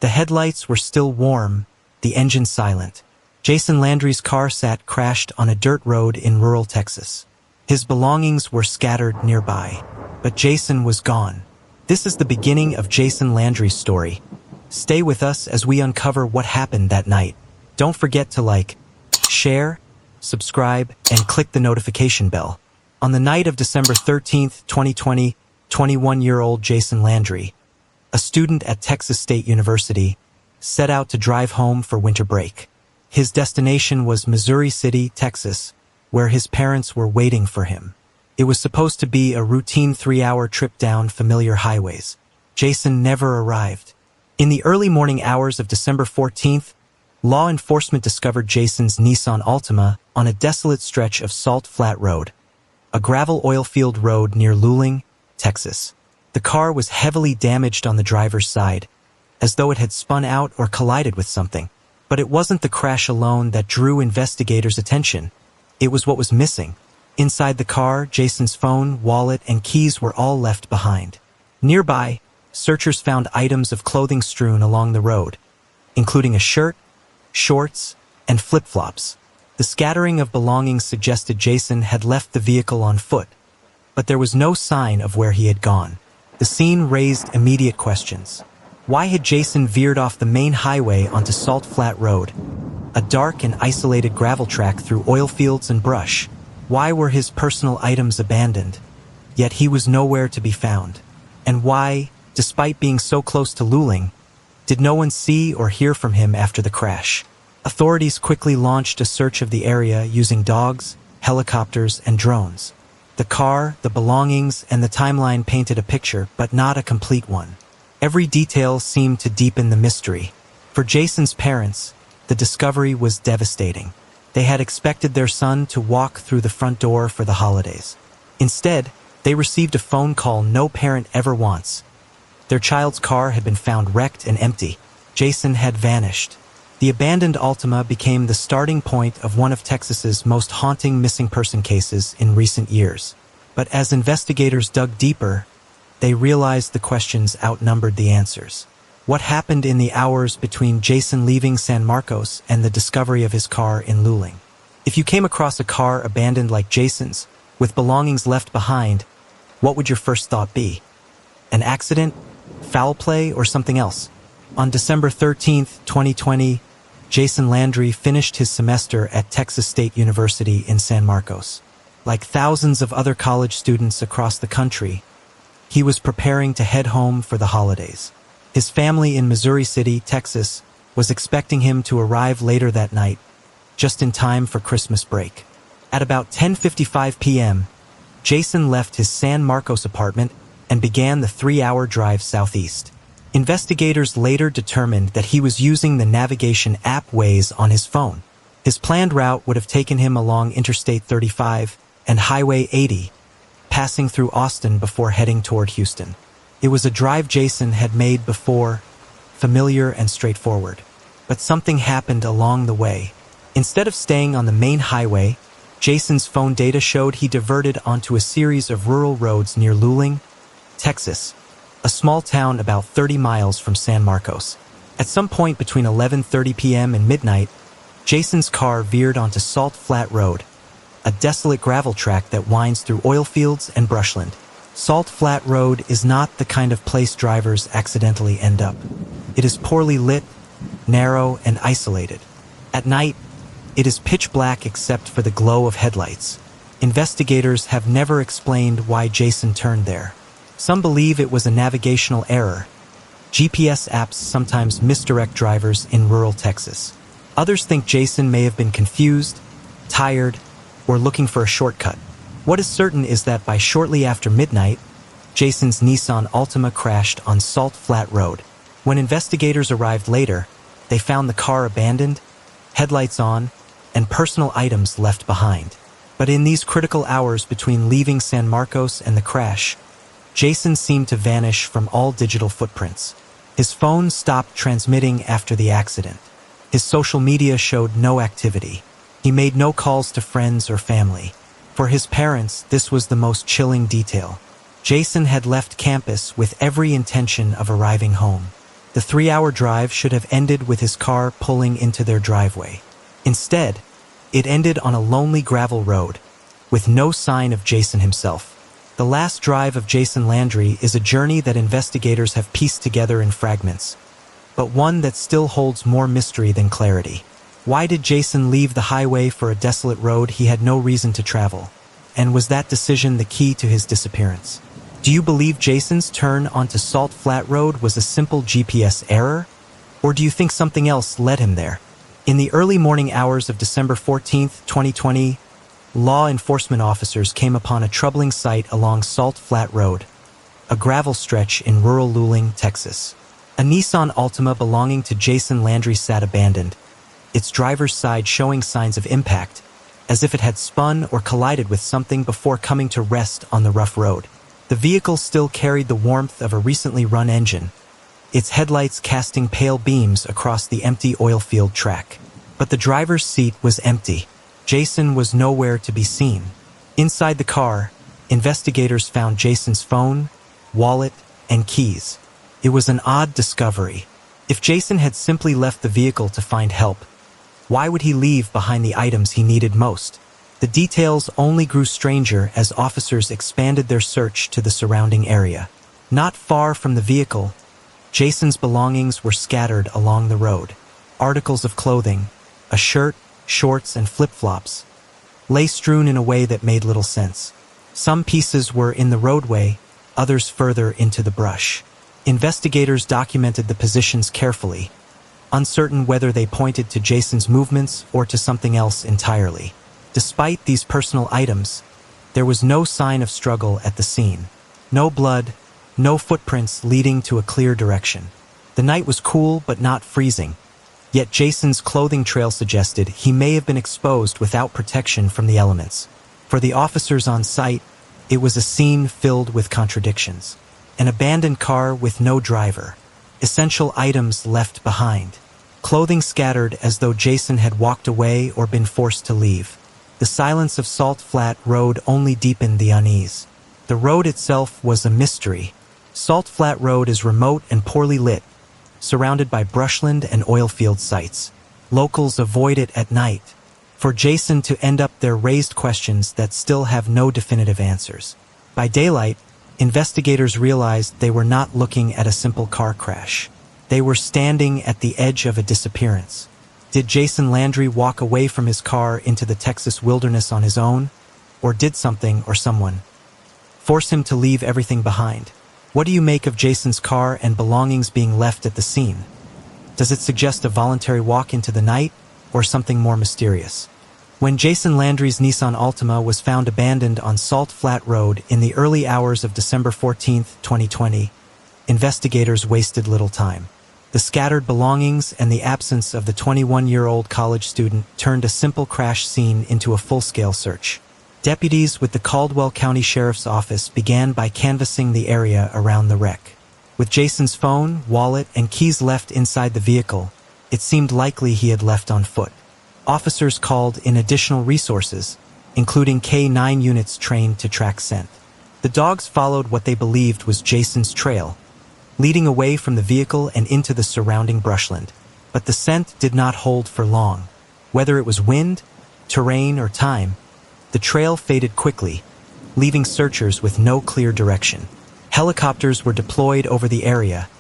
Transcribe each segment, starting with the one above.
The headlights were still warm, the engine silent. Jason Landry's car sat crashed on a dirt road in rural Texas. His belongings were scattered nearby, but Jason was gone. This is the beginning of Jason Landry's story. Stay with us as we uncover what happened that night. Don't forget to like, share, subscribe, and click the notification bell. On the night of December 13th, 2020, 21-year-old Jason Landry, a student at Texas State University, set out to drive home for winter break. His destination was Missouri City, Texas, where his parents were waiting for him. It was supposed to be a routine 3-hour trip down familiar highways. Jason never arrived. In the early morning hours of December 14th, law enforcement discovered Jason's Nissan Altima on a desolate stretch of Salt Flat Road, a gravel oil-field road near Luling, Texas. The car was heavily damaged on the driver's side, as though it had spun out or collided with something. But it wasn't the crash alone that drew investigators' attention. It was what was missing. Inside the car, Jason's phone, wallet, and keys were all left behind. Nearby, searchers found items of clothing strewn along the road, including a shirt, shorts, and flip-flops. The scattering of belongings suggested Jason had left the vehicle on foot, but there was no sign of where he had gone. The scene raised immediate questions. Why had Jason veered off the main highway onto Salt Flat Road, a dark and isolated gravel track through oil fields and brush? Why were his personal items abandoned, yet he was nowhere to be found? And why, despite being so close to Luling, did no one see or hear from him after the crash? Authorities quickly launched a search of the area using dogs, helicopters, and drones. The car, the belongings, and the timeline painted a picture, but not a complete one. Every detail seemed to deepen the mystery. For Jason's parents, the discovery was devastating. They had expected their son to walk through the front door for the holidays. Instead, they received a phone call no parent ever wants. Their child's car had been found wrecked and empty. Jason had vanished. The abandoned Altima became the starting point of one of Texas's most haunting missing person cases in recent years. But as investigators dug deeper, they realized the questions outnumbered the answers. What happened in the hours between Jason leaving San Marcos and the discovery of his car in Luling? If you came across a car abandoned like Jason's, with belongings left behind, what would your first thought be? An accident, foul play, or something else? On December 13th, 2020, Jason Landry finished his semester at Texas State University in San Marcos. Like thousands of other college students across the country, he was preparing to head home for the holidays. His family in Missouri City, Texas, was expecting him to arrive later that night, just in time for Christmas break. At about 10:55 p.m., Jason left his San Marcos apartment and began the 3-hour drive southeast. Investigators later determined that he was using the navigation app Waze on his phone. His planned route would have taken him along Interstate 35 and Highway 80, passing through Austin before heading toward Houston. It was a drive Jason had made before, familiar and straightforward. But something happened along the way. Instead of staying on the main highway, Jason's phone data showed he diverted onto a series of rural roads near Luling, Texas, a small town about 30 miles from San Marcos. At some point between 11:30 p.m. and midnight, Jason's car veered onto Salt Flat Road, a desolate gravel track that winds through oil fields and brushland. Salt Flat Road is not the kind of place drivers accidentally end up. It is poorly lit, narrow, and isolated. At night, it is pitch black except for the glow of headlights. Investigators have never explained why Jason turned there. Some believe it was a navigational error. GPS apps sometimes misdirect drivers in rural Texas. Others think Jason may have been confused, tired, or looking for a shortcut. What is certain is that by shortly after midnight, Jason's Nissan Altima crashed on Salt Flat Road. When investigators arrived later, they found the car abandoned, headlights on, and personal items left behind. But in these critical hours between leaving San Marcos and the crash, Jason seemed to vanish from all digital footprints. His phone stopped transmitting after the accident. His social media showed no activity. He made no calls to friends or family. For his parents, this was the most chilling detail. Jason had left campus with every intention of arriving home. The 3-hour drive should have ended with his car pulling into their driveway. Instead, it ended on a lonely gravel road, with no sign of Jason himself. The last drive of Jason Landry is a journey that investigators have pieced together in fragments, but one that still holds more mystery than clarity. Why did Jason leave the highway for a desolate road he had no reason to travel? And was that decision the key to his disappearance? Do you believe Jason's turn onto Salt Flat Road was a simple GPS error? Or do you think something else led him there? In the early morning hours of December 14, 2020, law enforcement officers came upon a troubling sight along Salt Flat Road, a gravel stretch in rural Luling, Texas. A Nissan Altima belonging to Jason Landry sat abandoned, its driver's side showing signs of impact, as if it had spun or collided with something before coming to rest on the rough road. The vehicle still carried the warmth of a recently run engine, its headlights casting pale beams across the empty oil-filled track. But the driver's seat was empty. Jason was nowhere to be seen. Inside the car, investigators found Jason's phone, wallet, and keys. It was an odd discovery. If Jason had simply left the vehicle to find help, why would he leave behind the items he needed most? The details only grew stranger as officers expanded their search to the surrounding area. Not far from the vehicle, Jason's belongings were scattered along the road. Articles of clothing, a shirt, shorts, and flip-flops, lay strewn in a way that made little sense. Some pieces were in the roadway, others further into the brush. Investigators documented the positions carefully, uncertain whether they pointed to Jason's movements or to something else entirely. Despite these personal items, there was no sign of struggle at the scene. No blood, no footprints leading to a clear direction. The night was cool but not freezing, yet Jason's clothing trail suggested he may have been exposed without protection from the elements. For the officers on site, it was a scene filled with contradictions. An abandoned car with no driver, essential items left behind, clothing scattered as though Jason had walked away or been forced to leave. The silence of Salt Flat Road only deepened the unease. The road itself was a mystery. Salt Flat Road is remote and poorly lit, surrounded by brushland and oilfield sites. Locals avoid it at night. For Jason to end up there raised questions that still have no definitive answers. By daylight, investigators realized they were not looking at a simple car crash. They were standing at the edge of a disappearance. Did Jason Landry walk away from his car into the Texas wilderness on his own? Or did something or someone force him to leave everything behind? What do you make of Jason's car and belongings being left at the scene? Does it suggest a voluntary walk into the night, or something more mysterious? When Jason Landry's Nissan Altima was found abandoned on Salt Flat Road in the early hours of December 14, 2020, investigators wasted little time. The scattered belongings and the absence of the 21-year-old college student turned a simple crash scene into a full-scale search. Deputies with the Caldwell County Sheriff's Office began by canvassing the area around the wreck. With Jason's phone, wallet, and keys left inside the vehicle, it seemed likely he had left on foot. Officers called in additional resources, including K-9 units trained to track scent. The dogs followed what they believed was Jason's trail, leading away from the vehicle and into the surrounding brushland. But the scent did not hold for long. Whether it was wind, terrain, or time, the trail faded quickly, leaving searchers with no clear direction. Helicopters were deployed over the area,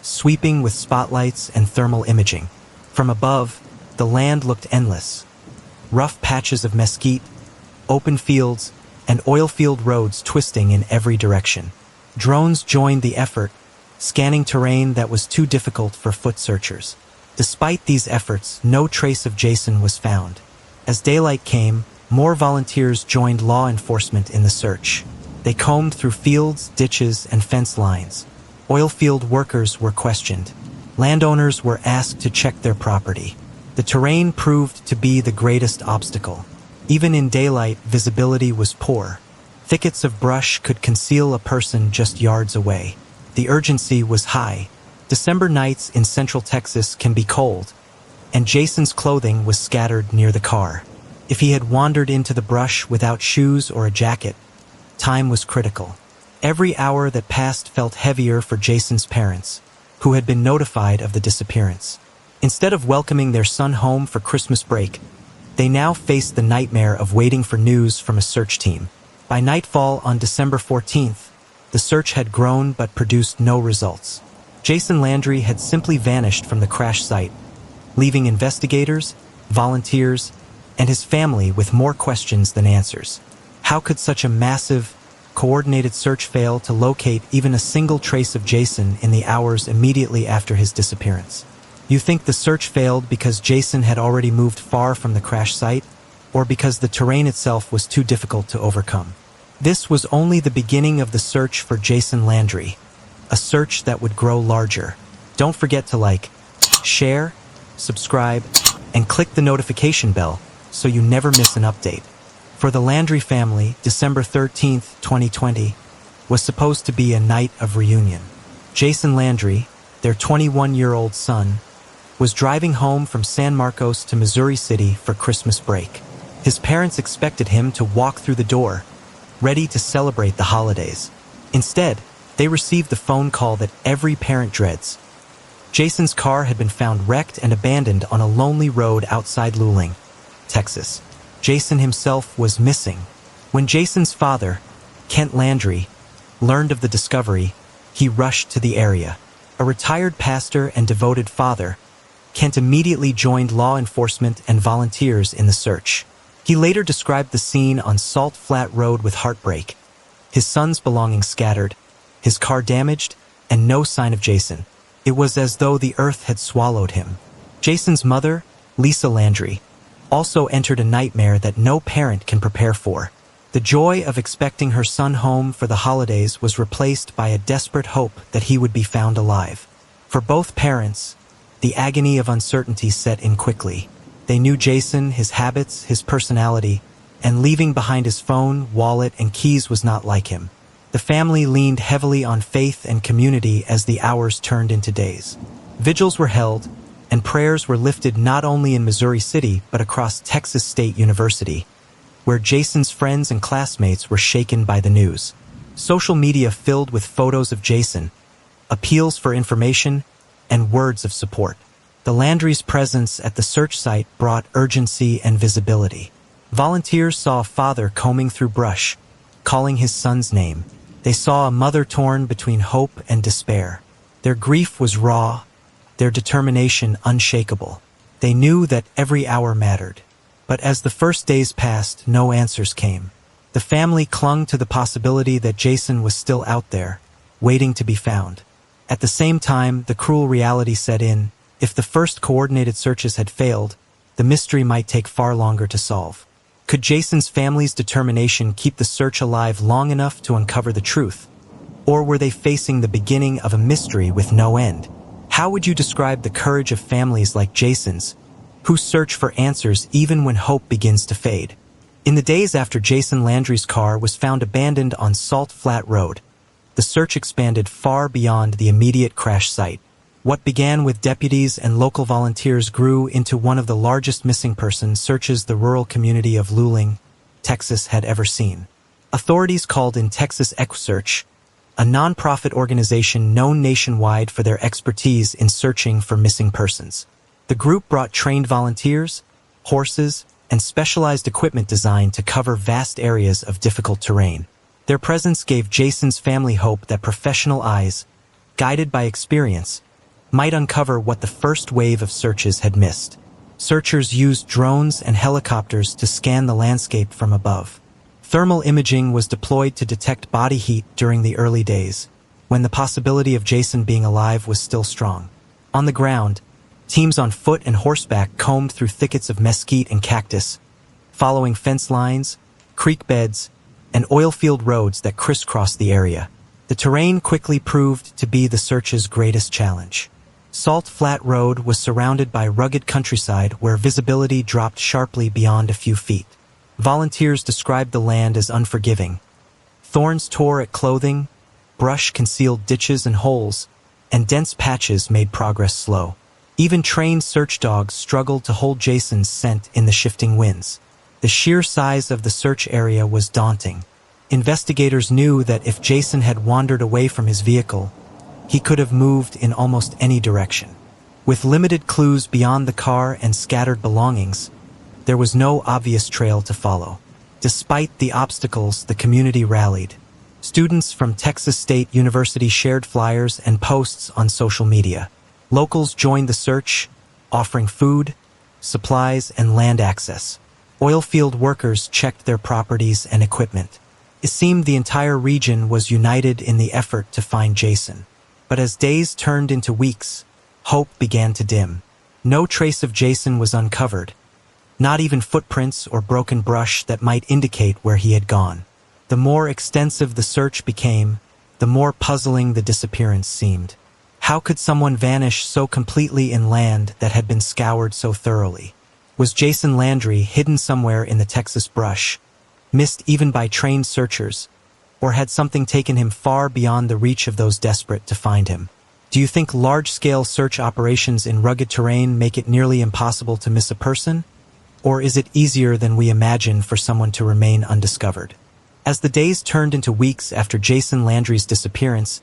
sweeping with spotlights and thermal imaging. From above, the land looked endless. Rough patches of mesquite, open fields, and oil-field roads twisting in every direction. Drones joined the effort, scanning terrain that was too difficult for foot searchers. Despite these efforts, no trace of Jason was found. As daylight came, more volunteers joined law enforcement in the search. They combed through fields, ditches, and fence lines. Oilfield workers were questioned. Landowners were asked to check their property. The terrain proved to be the greatest obstacle. Even in daylight, visibility was poor. Thickets of brush could conceal a person just yards away. The urgency was high. December nights in Central Texas can be cold, and Jason's clothing was scattered near the car. If he had wandered into the brush without shoes or a jacket, time was critical. Every hour that passed felt heavier for Jason's parents, who had been notified of the disappearance. Instead of welcoming their son home for Christmas break, they now faced the nightmare of waiting for news from a search team. By nightfall on December 14th, the search had grown but produced no results. Jason Landry had simply vanished from the crash site, leaving investigators, volunteers, and his family with more questions than answers. How could such a massive, coordinated search fail to locate even a single trace of Jason in the hours immediately after his disappearance? You think the search failed because Jason had already moved far from the crash site, or because the terrain itself was too difficult to overcome? This was only the beginning of the search for Jason Landry, a search that would grow larger. Don't forget to like, share, subscribe, and click the notification bell so you never miss an update. For the Landry family, December 13th, 2020, was supposed to be a night of reunion. Jason Landry, their 21-year-old son, was driving home from San Marcos to Missouri City for Christmas break. His parents expected him to walk through the door, ready to celebrate the holidays. Instead, they received the phone call that every parent dreads. Jason's car had been found wrecked and abandoned on a lonely road outside Luling, Texas. Jason himself was missing. When Jason's father, Kent Landry, learned of the discovery, he rushed to the area. A retired pastor and devoted father, Kent immediately joined law enforcement and volunteers in the search. He later described the scene on Salt Flat Road with heartbreak. His son's belongings scattered, his car damaged, and no sign of Jason. It was as though the earth had swallowed him. Jason's mother, Lisa Landry, also entered a nightmare that no parent can prepare for. The joy of expecting her son home for the holidays was replaced by a desperate hope that he would be found alive. For both parents, the agony of uncertainty set in quickly. They knew Jason, his habits, his personality, and leaving behind his phone, wallet, and keys was not like him. The family leaned heavily on faith and community as the hours turned into days. Vigils were held, and prayers were lifted not only in Missouri City but across Texas State University, where Jason's friends and classmates were shaken by the news. Social media filled with photos of Jason, appeals for information, and words of support. The Landry's presence at the search site brought urgency and visibility. Volunteers saw a father combing through brush, calling his son's name. They saw a mother torn between hope and despair. Their grief was raw, their determination unshakable. They knew that every hour mattered. But as the first days passed, no answers came. The family clung to the possibility that Jason was still out there, waiting to be found. At the same time, the cruel reality set in. If the first coordinated searches had failed, the mystery might take far longer to solve. Could Jason's family's determination keep the search alive long enough to uncover the truth? Or were they facing the beginning of a mystery with no end? How would you describe the courage of families like Jason's, who search for answers even when hope begins to fade? In the days after Jason Landry's car was found abandoned on Salt Flat Road, the search expanded far beyond the immediate crash site. What began with deputies and local volunteers grew into one of the largest missing person searches the rural community of Luling, Texas had ever seen. Authorities called in Texas EquuSearch, a nonprofit organization known nationwide for their expertise in searching for missing persons. The group brought trained volunteers, horses, and specialized equipment designed to cover vast areas of difficult terrain. Their presence gave Jason's family hope that professional eyes, guided by experience, might uncover what the first wave of searches had missed. Searchers used drones and helicopters to scan the landscape from above. Thermal imaging was deployed to detect body heat during the early days, when the possibility of Jason being alive was still strong. On the ground, teams on foot and horseback combed through thickets of mesquite and cactus, following fence lines, creek beds, and oil-field roads that crisscrossed the area. The terrain quickly proved to be the search's greatest challenge. Salt Flat Road was surrounded by rugged countryside where visibility dropped sharply beyond a few feet. Volunteers described the land as unforgiving. Thorns tore at clothing, brush concealed ditches and holes, and dense patches made progress slow. Even trained search dogs struggled to hold Jason's scent in the shifting winds. The sheer size of the search area was daunting. Investigators knew that if Jason had wandered away from his vehicle, He could have moved in almost any direction. With limited clues beyond the car and scattered belongings, there was no obvious trail to follow. Despite the obstacles, the community rallied. Students from Texas State University shared flyers and posts on social media. Locals joined the search, offering food, supplies, and land access. Oilfield workers checked their properties and equipment. It seemed the entire region was united in the effort to find Jason. But as days turned into weeks, hope began to dim. No trace of Jason was uncovered, not even footprints or broken brush that might indicate where he had gone. The more extensive the search became, the more puzzling the disappearance seemed. How could someone vanish so completely in land that had been scoured so thoroughly? Was Jason Landry hidden somewhere in the Texas brush, missed even by trained searchers, or had something taken him far beyond the reach of those desperate to find him? Do you think large-scale search operations in rugged terrain make it nearly impossible to miss a person? Or is it easier than we imagine for someone to remain undiscovered? As the days turned into weeks after Jason Landry's disappearance,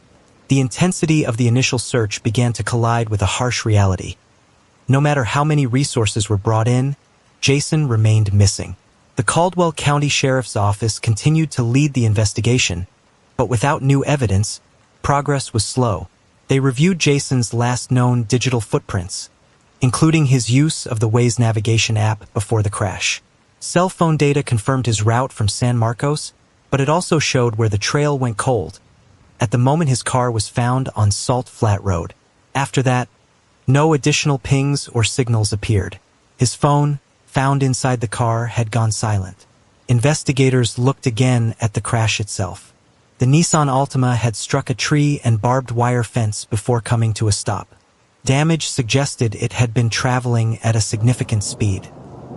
the intensity of the initial search began to collide with a harsh reality. No matter how many resources were brought in, Jason remained missing. The Caldwell County Sheriff's Office continued to lead the investigation, but without new evidence, progress was slow. They reviewed Jason's last known digital footprints, including his use of the Waze navigation app before the crash. Cell phone data confirmed his route from San Marcos, but it also showed where the trail went cold, at the moment his car was found on Salt Flat Road. After that, no additional pings or signals appeared. His phone, found inside the car, had gone silent. Investigators looked again at the crash itself. The Nissan Altima had struck a tree and barbed wire fence before coming to a stop. Damage suggested it had been traveling at a significant speed.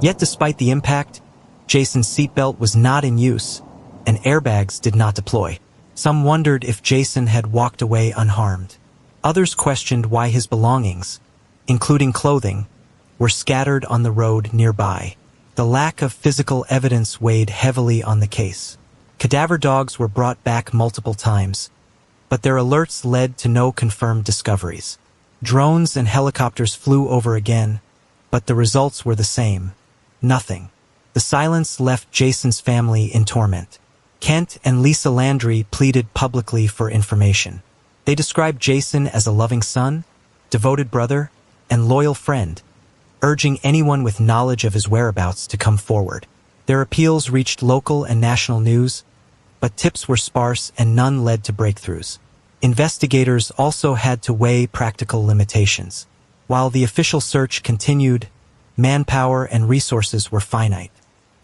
Yet despite the impact, Jason's seatbelt was not in use, and airbags did not deploy. Some wondered if Jason had walked away unharmed. Others questioned why his belongings, including clothing, were scattered on the road nearby. The lack of physical evidence weighed heavily on the case. Cadaver dogs were brought back multiple times, but their alerts led to no confirmed discoveries. Drones and helicopters flew over again, but the results were the same. Nothing. The silence left Jason's family in torment. Kent and Lisa Landry pleaded publicly for information. They described Jason as a loving son, devoted brother, and loyal friend, urging anyone with knowledge of his whereabouts to come forward. Their appeals reached local and national news, but tips were sparse and none led to breakthroughs. Investigators also had to weigh practical limitations. While the official search continued, manpower and resources were finite.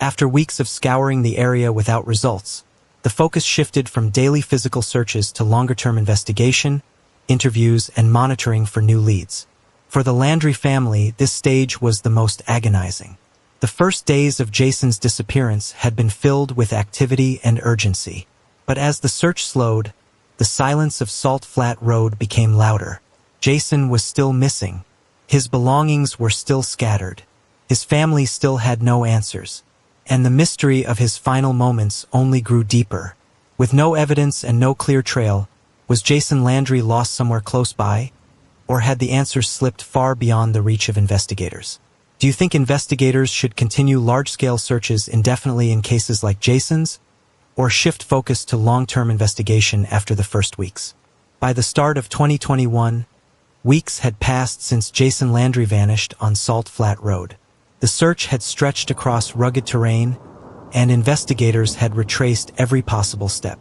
After weeks of scouring the area without results, the focus shifted from daily physical searches to longer-term investigation, interviews, and monitoring for new leads. For the Landry family, this stage was the most agonizing. The first days of Jason's disappearance had been filled with activity and urgency. But as the search slowed, the silence of Salt Flat Road became louder. Jason was still missing. His belongings were still scattered. His family still had no answers. And the mystery of his final moments only grew deeper. With no evidence and no clear trail, was Jason Landry lost somewhere close by? Or had the answers slipped far beyond the reach of investigators? Do you think investigators should continue large-scale searches indefinitely in cases like Jason's, or shift focus to long-term investigation after the first weeks? By the start of 2021, weeks had passed since Jason Landry vanished on Salt Flat Road. The search had stretched across rugged terrain, and investigators had retraced every possible step.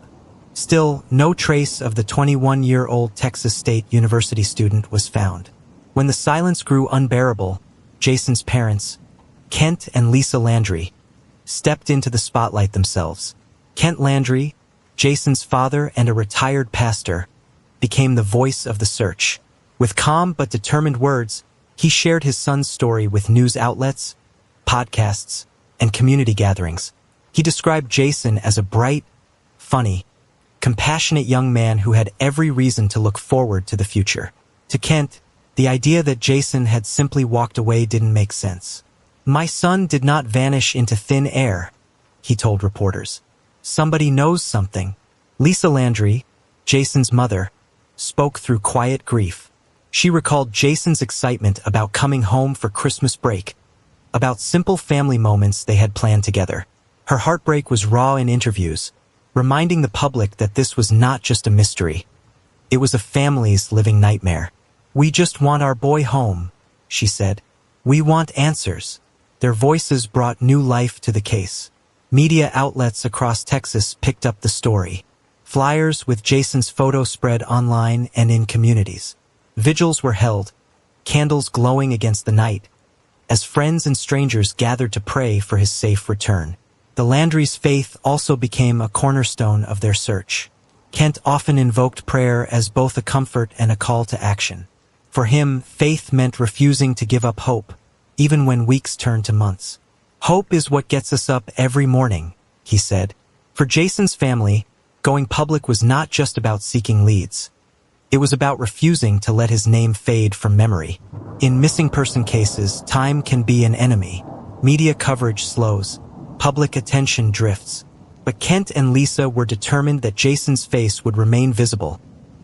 Still, no trace of the 21-year-old Texas State University student was found. When the silence grew unbearable, Jason's parents, Kent and Lisa Landry, stepped into the spotlight themselves. Kent Landry, Jason's father and a retired pastor, became the voice of the search. With calm but determined words, he shared his son's story with news outlets, podcasts, and community gatherings. He described Jason as a bright, funny, compassionate young man who had every reason to look forward to the future. To Kent, the idea that Jason had simply walked away didn't make sense. "My son did not vanish into thin air," he told reporters. "Somebody knows something." Lisa Landry, Jason's mother, spoke through quiet grief. She recalled Jason's excitement about coming home for Christmas break, about simple family moments they had planned together. Her heartbreak was raw in interviews, reminding the public that this was not just a mystery. It was a family's living nightmare. "We just want our boy home," she said. "We want answers." Their voices brought new life to the case. Media outlets across Texas picked up the story. Flyers with Jason's photo spread online and in communities. Vigils were held, candles glowing against the night, as friends and strangers gathered to pray for his safe return. The Landry's faith also became a cornerstone of their search. Kent often invoked prayer as both a comfort and a call to action. For him, faith meant refusing to give up hope, even when weeks turned to months. "Hope is what gets us up every morning," he said. For Jason's family, going public was not just about seeking leads. It was about refusing to let his name fade from memory. In missing person cases, time can be an enemy. Media coverage slows. Public attention drifts. But Kent and Lisa were determined that Jason's face would remain visible.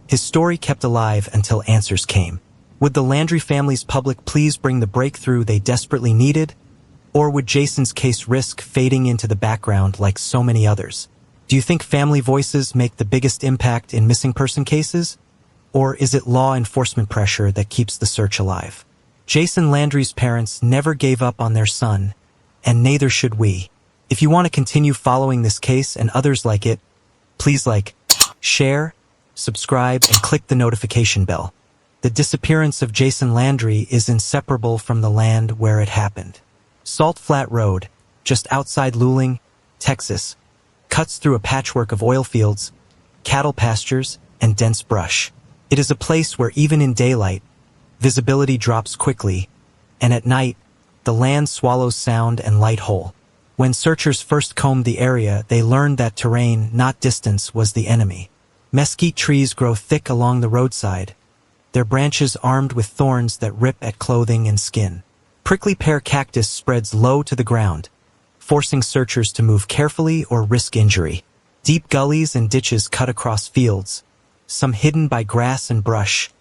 His story kept alive until answers came. Would the Landry family's public pleas bring the breakthrough they desperately needed? Or would Jason's case risk fading into the background like so many others? Do you think family voices make the biggest impact in missing person cases? Or is it law enforcement pressure that keeps the search alive? Jason Landry's parents never gave up on their son, and neither should we. If you want to continue following this case and others like it, please like, share, subscribe, and click the notification bell. The disappearance of Jason Landry is inseparable from the land where it happened. Salt Flat Road, just outside Luling, Texas, cuts through a patchwork of oil fields, cattle pastures, and dense brush. It is a place where even in daylight, visibility drops quickly, and at night, the land swallows sound and light whole. When searchers first combed the area, they learned that terrain, not distance, was the enemy. Mesquite trees grow thick along the roadside, their branches armed with thorns that rip at clothing and skin. Prickly pear cactus spreads low to the ground, forcing searchers to move carefully or risk injury. Deep gullies and ditches cut across fields, some hidden by grass and brush,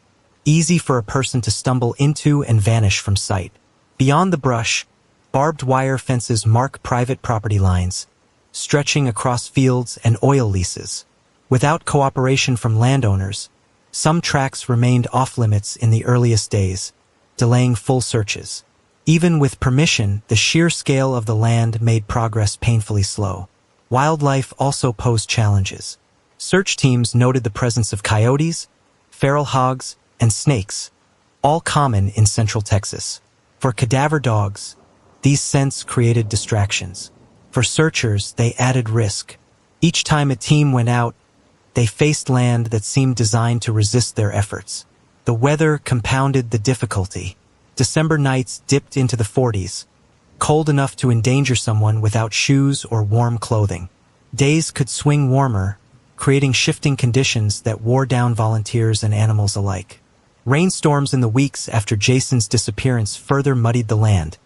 easy for a person to stumble into and vanish from sight. Beyond the brush, barbed wire fences mark private property lines, stretching across fields and oil leases. Without cooperation from landowners, some tracts remained off-limits in the earliest days, delaying full searches. Even with permission, the sheer scale of the land made progress painfully slow. Wildlife also posed challenges. Search teams noted the presence of coyotes, feral hogs, and snakes, all common in central Texas. For cadaver dogs, these scents created distractions. For searchers, they added risk. Each time a team went out, they faced land that seemed designed to resist their efforts. The weather compounded the difficulty. December nights dipped into the 40s, cold enough to endanger someone without shoes or warm clothing. Days could swing warmer, creating shifting conditions that wore down volunteers and animals alike. Rainstorms in the weeks after Jason's disappearance further muddied the land,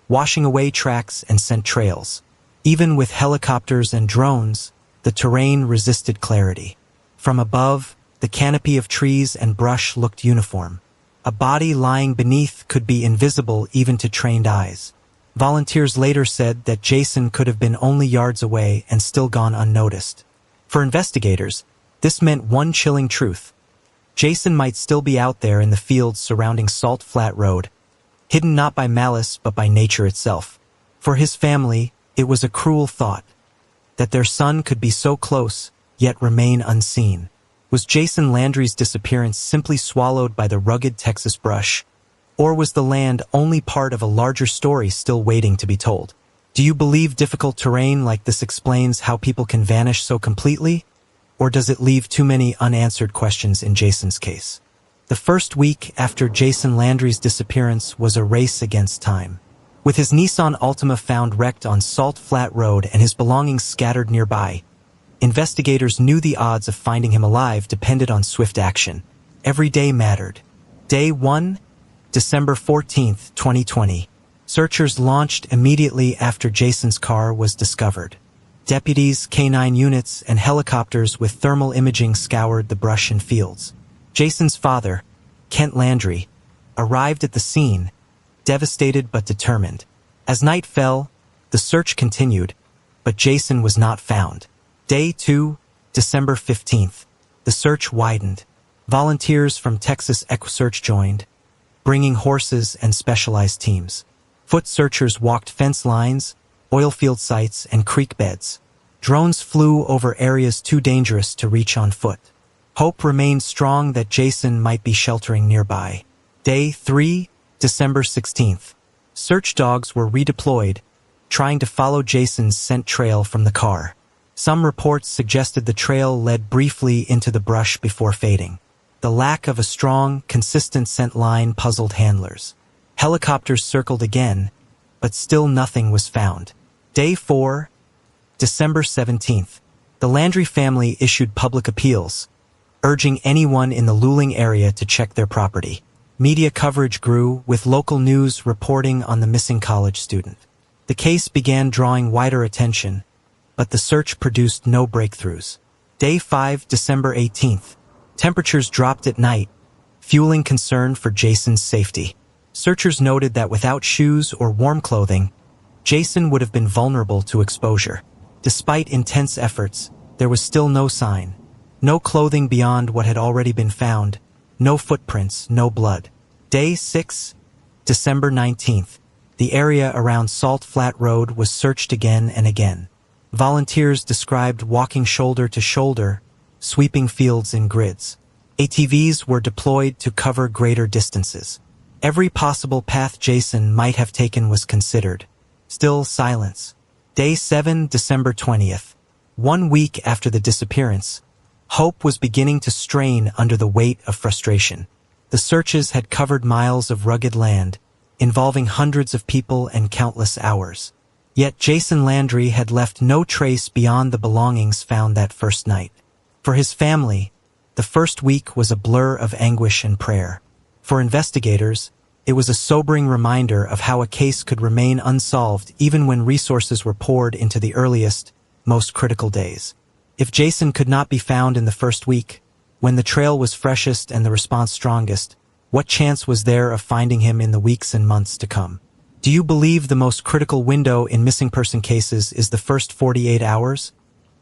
washing away tracks and scent trails. Even with helicopters and drones, the terrain resisted clarity. From above, the canopy of trees and brush looked uniform. A body lying beneath could be invisible even to trained eyes. Volunteers later said that Jason could have been only yards away and still gone unnoticed. For investigators, this meant one chilling truth. Jason might still be out there in the fields surrounding Salt Flat Road, hidden not by malice but by nature itself. For his family, it was a cruel thought, that their son could be so close, yet remain unseen. Was Jason Landry's disappearance simply swallowed by the rugged Texas brush? Or was the land only part of a larger story still waiting to be told? Do you believe difficult terrain like this explains how people can vanish so completely? Or does it leave too many unanswered questions in Jason's case? The first week after Jason Landry's disappearance was a race against time. With his Nissan Altima found wrecked on Salt Flat Road and his belongings scattered nearby, investigators knew the odds of finding him alive depended on swift action. Every day mattered. Day 1, December 14, 2020. Searchers launched immediately after Jason's car was discovered. Deputies, canine units, and helicopters with thermal imaging scoured the brush and fields. Jason's father, Kent Landry, arrived at the scene, devastated but determined. As night fell, the search continued, but Jason was not found. Day 2, December 15th. The search widened. Volunteers from Texas EquuSearch joined, bringing horses and specialized teams. Foot searchers walked fence lines, oil field sites, and creek beds. Drones flew over areas too dangerous to reach on foot. Hope remained strong that Jason might be sheltering nearby. Day 3, December 16th. Search dogs were redeployed, trying to follow Jason's scent trail from the car. Some reports suggested the trail led briefly into the brush before fading. The lack of a strong, consistent scent line puzzled handlers. Helicopters circled again, but still nothing was found. Day 4, December 17th. The Landry family issued public appeals, urging anyone in the Luling area to check their property. Media coverage grew, with local news reporting on the missing college student. The case began drawing wider attention, but the search produced no breakthroughs. Day 5, December 18th. Temperatures dropped at night, fueling concern for Jason's safety. Searchers noted that without shoes or warm clothing, Jason would have been vulnerable to exposure. Despite intense efforts, there was still no sign. No clothing beyond what had already been found, no footprints, no blood. Day 6, December 19th. The area around Salt Flat Road was searched again and again. Volunteers described walking shoulder to shoulder, sweeping fields in grids. ATVs were deployed to cover greater distances. Every possible path Jason might have taken was considered. Still silence. Day 7, December 20th. 1 week after the disappearance, hope was beginning to strain under the weight of frustration. The searches had covered miles of rugged land, involving hundreds of people and countless hours. Yet Jason Landry had left no trace beyond the belongings found that first night. For his family, the first week was a blur of anguish and prayer. For investigators, it was a sobering reminder of how a case could remain unsolved even when resources were poured into the earliest, most critical days. If Jason could not be found in the first week, when the trail was freshest and the response strongest, what chance was there of finding him in the weeks and months to come? Do you believe the most critical window in missing person cases is the first 48 hours?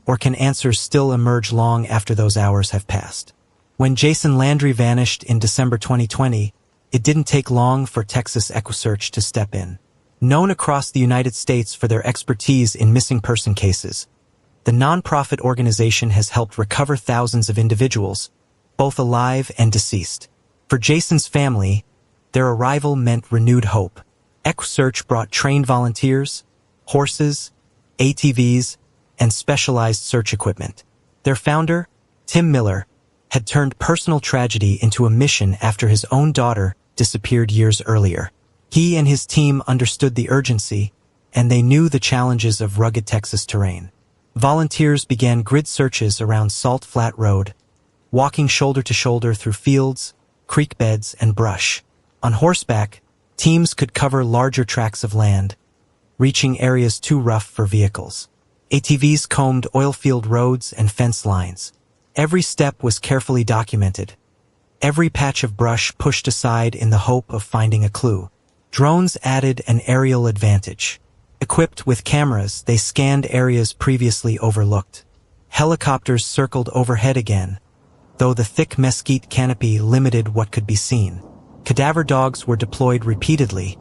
Or can answers still emerge long after those hours have passed? When Jason Landry vanished in December 2020, it didn't take long for Texas EquuSearch to step in. Known across the United States for their expertise in missing person cases, the nonprofit organization has helped recover thousands of individuals, both alive and deceased. For Jason's family, their arrival meant renewed hope. EquuSearch brought trained volunteers, horses, ATVs, and specialized search equipment. Their founder, Tim Miller, had turned personal tragedy into a mission after his own daughter disappeared years earlier. He and his team understood the urgency, and they knew the challenges of rugged Texas terrain. Volunteers began grid searches around Salt Flat Road, walking shoulder to shoulder through fields, creek beds, and brush. On horseback, teams could cover larger tracts of land, reaching areas too rough for vehicles. ATVs combed oilfield roads and fence lines. Every step was carefully documented. Every patch of brush pushed aside in the hope of finding a clue. Drones added an aerial advantage. Equipped with cameras, they scanned areas previously overlooked. Helicopters circled overhead again, though the thick mesquite canopy limited what could be seen. Cadaver dogs were deployed repeatedly,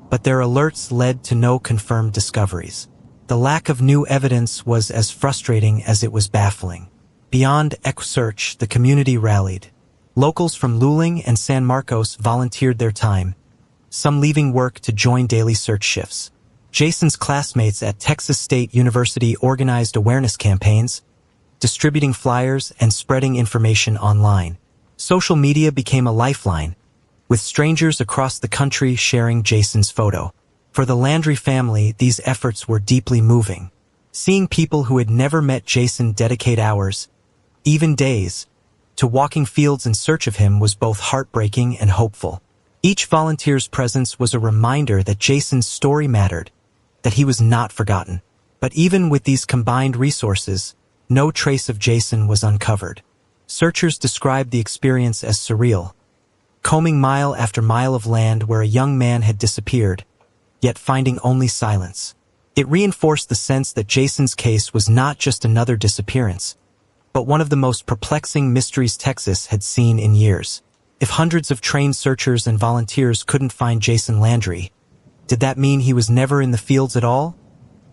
but their alerts led to no confirmed discoveries. The lack of new evidence was as frustrating as it was baffling. Beyond EquuSearch, the community rallied. Locals from Luling and San Marcos volunteered their time, some leaving work to join daily search shifts. Jason's classmates at Texas State University organized awareness campaigns, distributing flyers and spreading information online. Social media became a lifeline, with strangers across the country sharing Jason's photo. For the Landry family, these efforts were deeply moving. Seeing people who had never met Jason dedicate hours, even days, to walking fields in search of him was both heartbreaking and hopeful. Each volunteer's presence was a reminder that Jason's story mattered, that he was not forgotten. But even with these combined resources, no trace of Jason was uncovered. Searchers described the experience as surreal, combing mile after mile of land where a young man had disappeared, yet finding only silence. It reinforced the sense that Jason's case was not just another disappearance, but one of the most perplexing mysteries Texas had seen in years. If hundreds of trained searchers and volunteers couldn't find Jason Landry, did that mean he was never in the fields at all?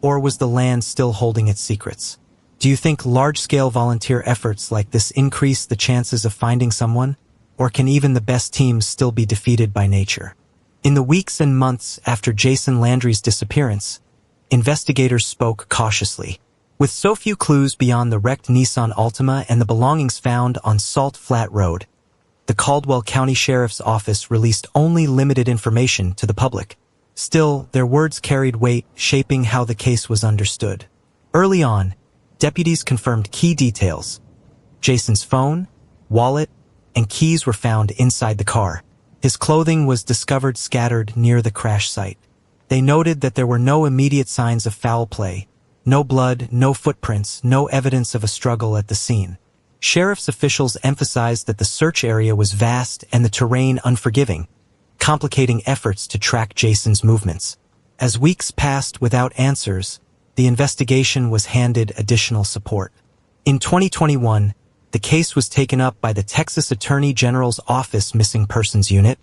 Or was the land still holding its secrets? Do you think large-scale volunteer efforts like this increase the chances of finding someone? Or can even the best teams still be defeated by nature? In the weeks and months after Jason Landry's disappearance, investigators spoke cautiously. With so few clues beyond the wrecked Nissan Altima and the belongings found on Salt Flat Road, the Caldwell County Sheriff's Office released only limited information to the public. Still, their words carried weight, shaping how the case was understood. Early on, deputies confirmed key details. Jason's phone, wallet, and keys were found inside the car. His clothing was discovered scattered near the crash site. They noted that there were no immediate signs of foul play. No blood, no footprints, no evidence of a struggle at the scene. Sheriff's officials emphasized that the search area was vast and the terrain unforgiving, complicating efforts to track Jason's movements. As weeks passed without answers, the investigation was handed additional support. In 2021, the case was taken up by the Texas Attorney General's Office Missing Persons Unit,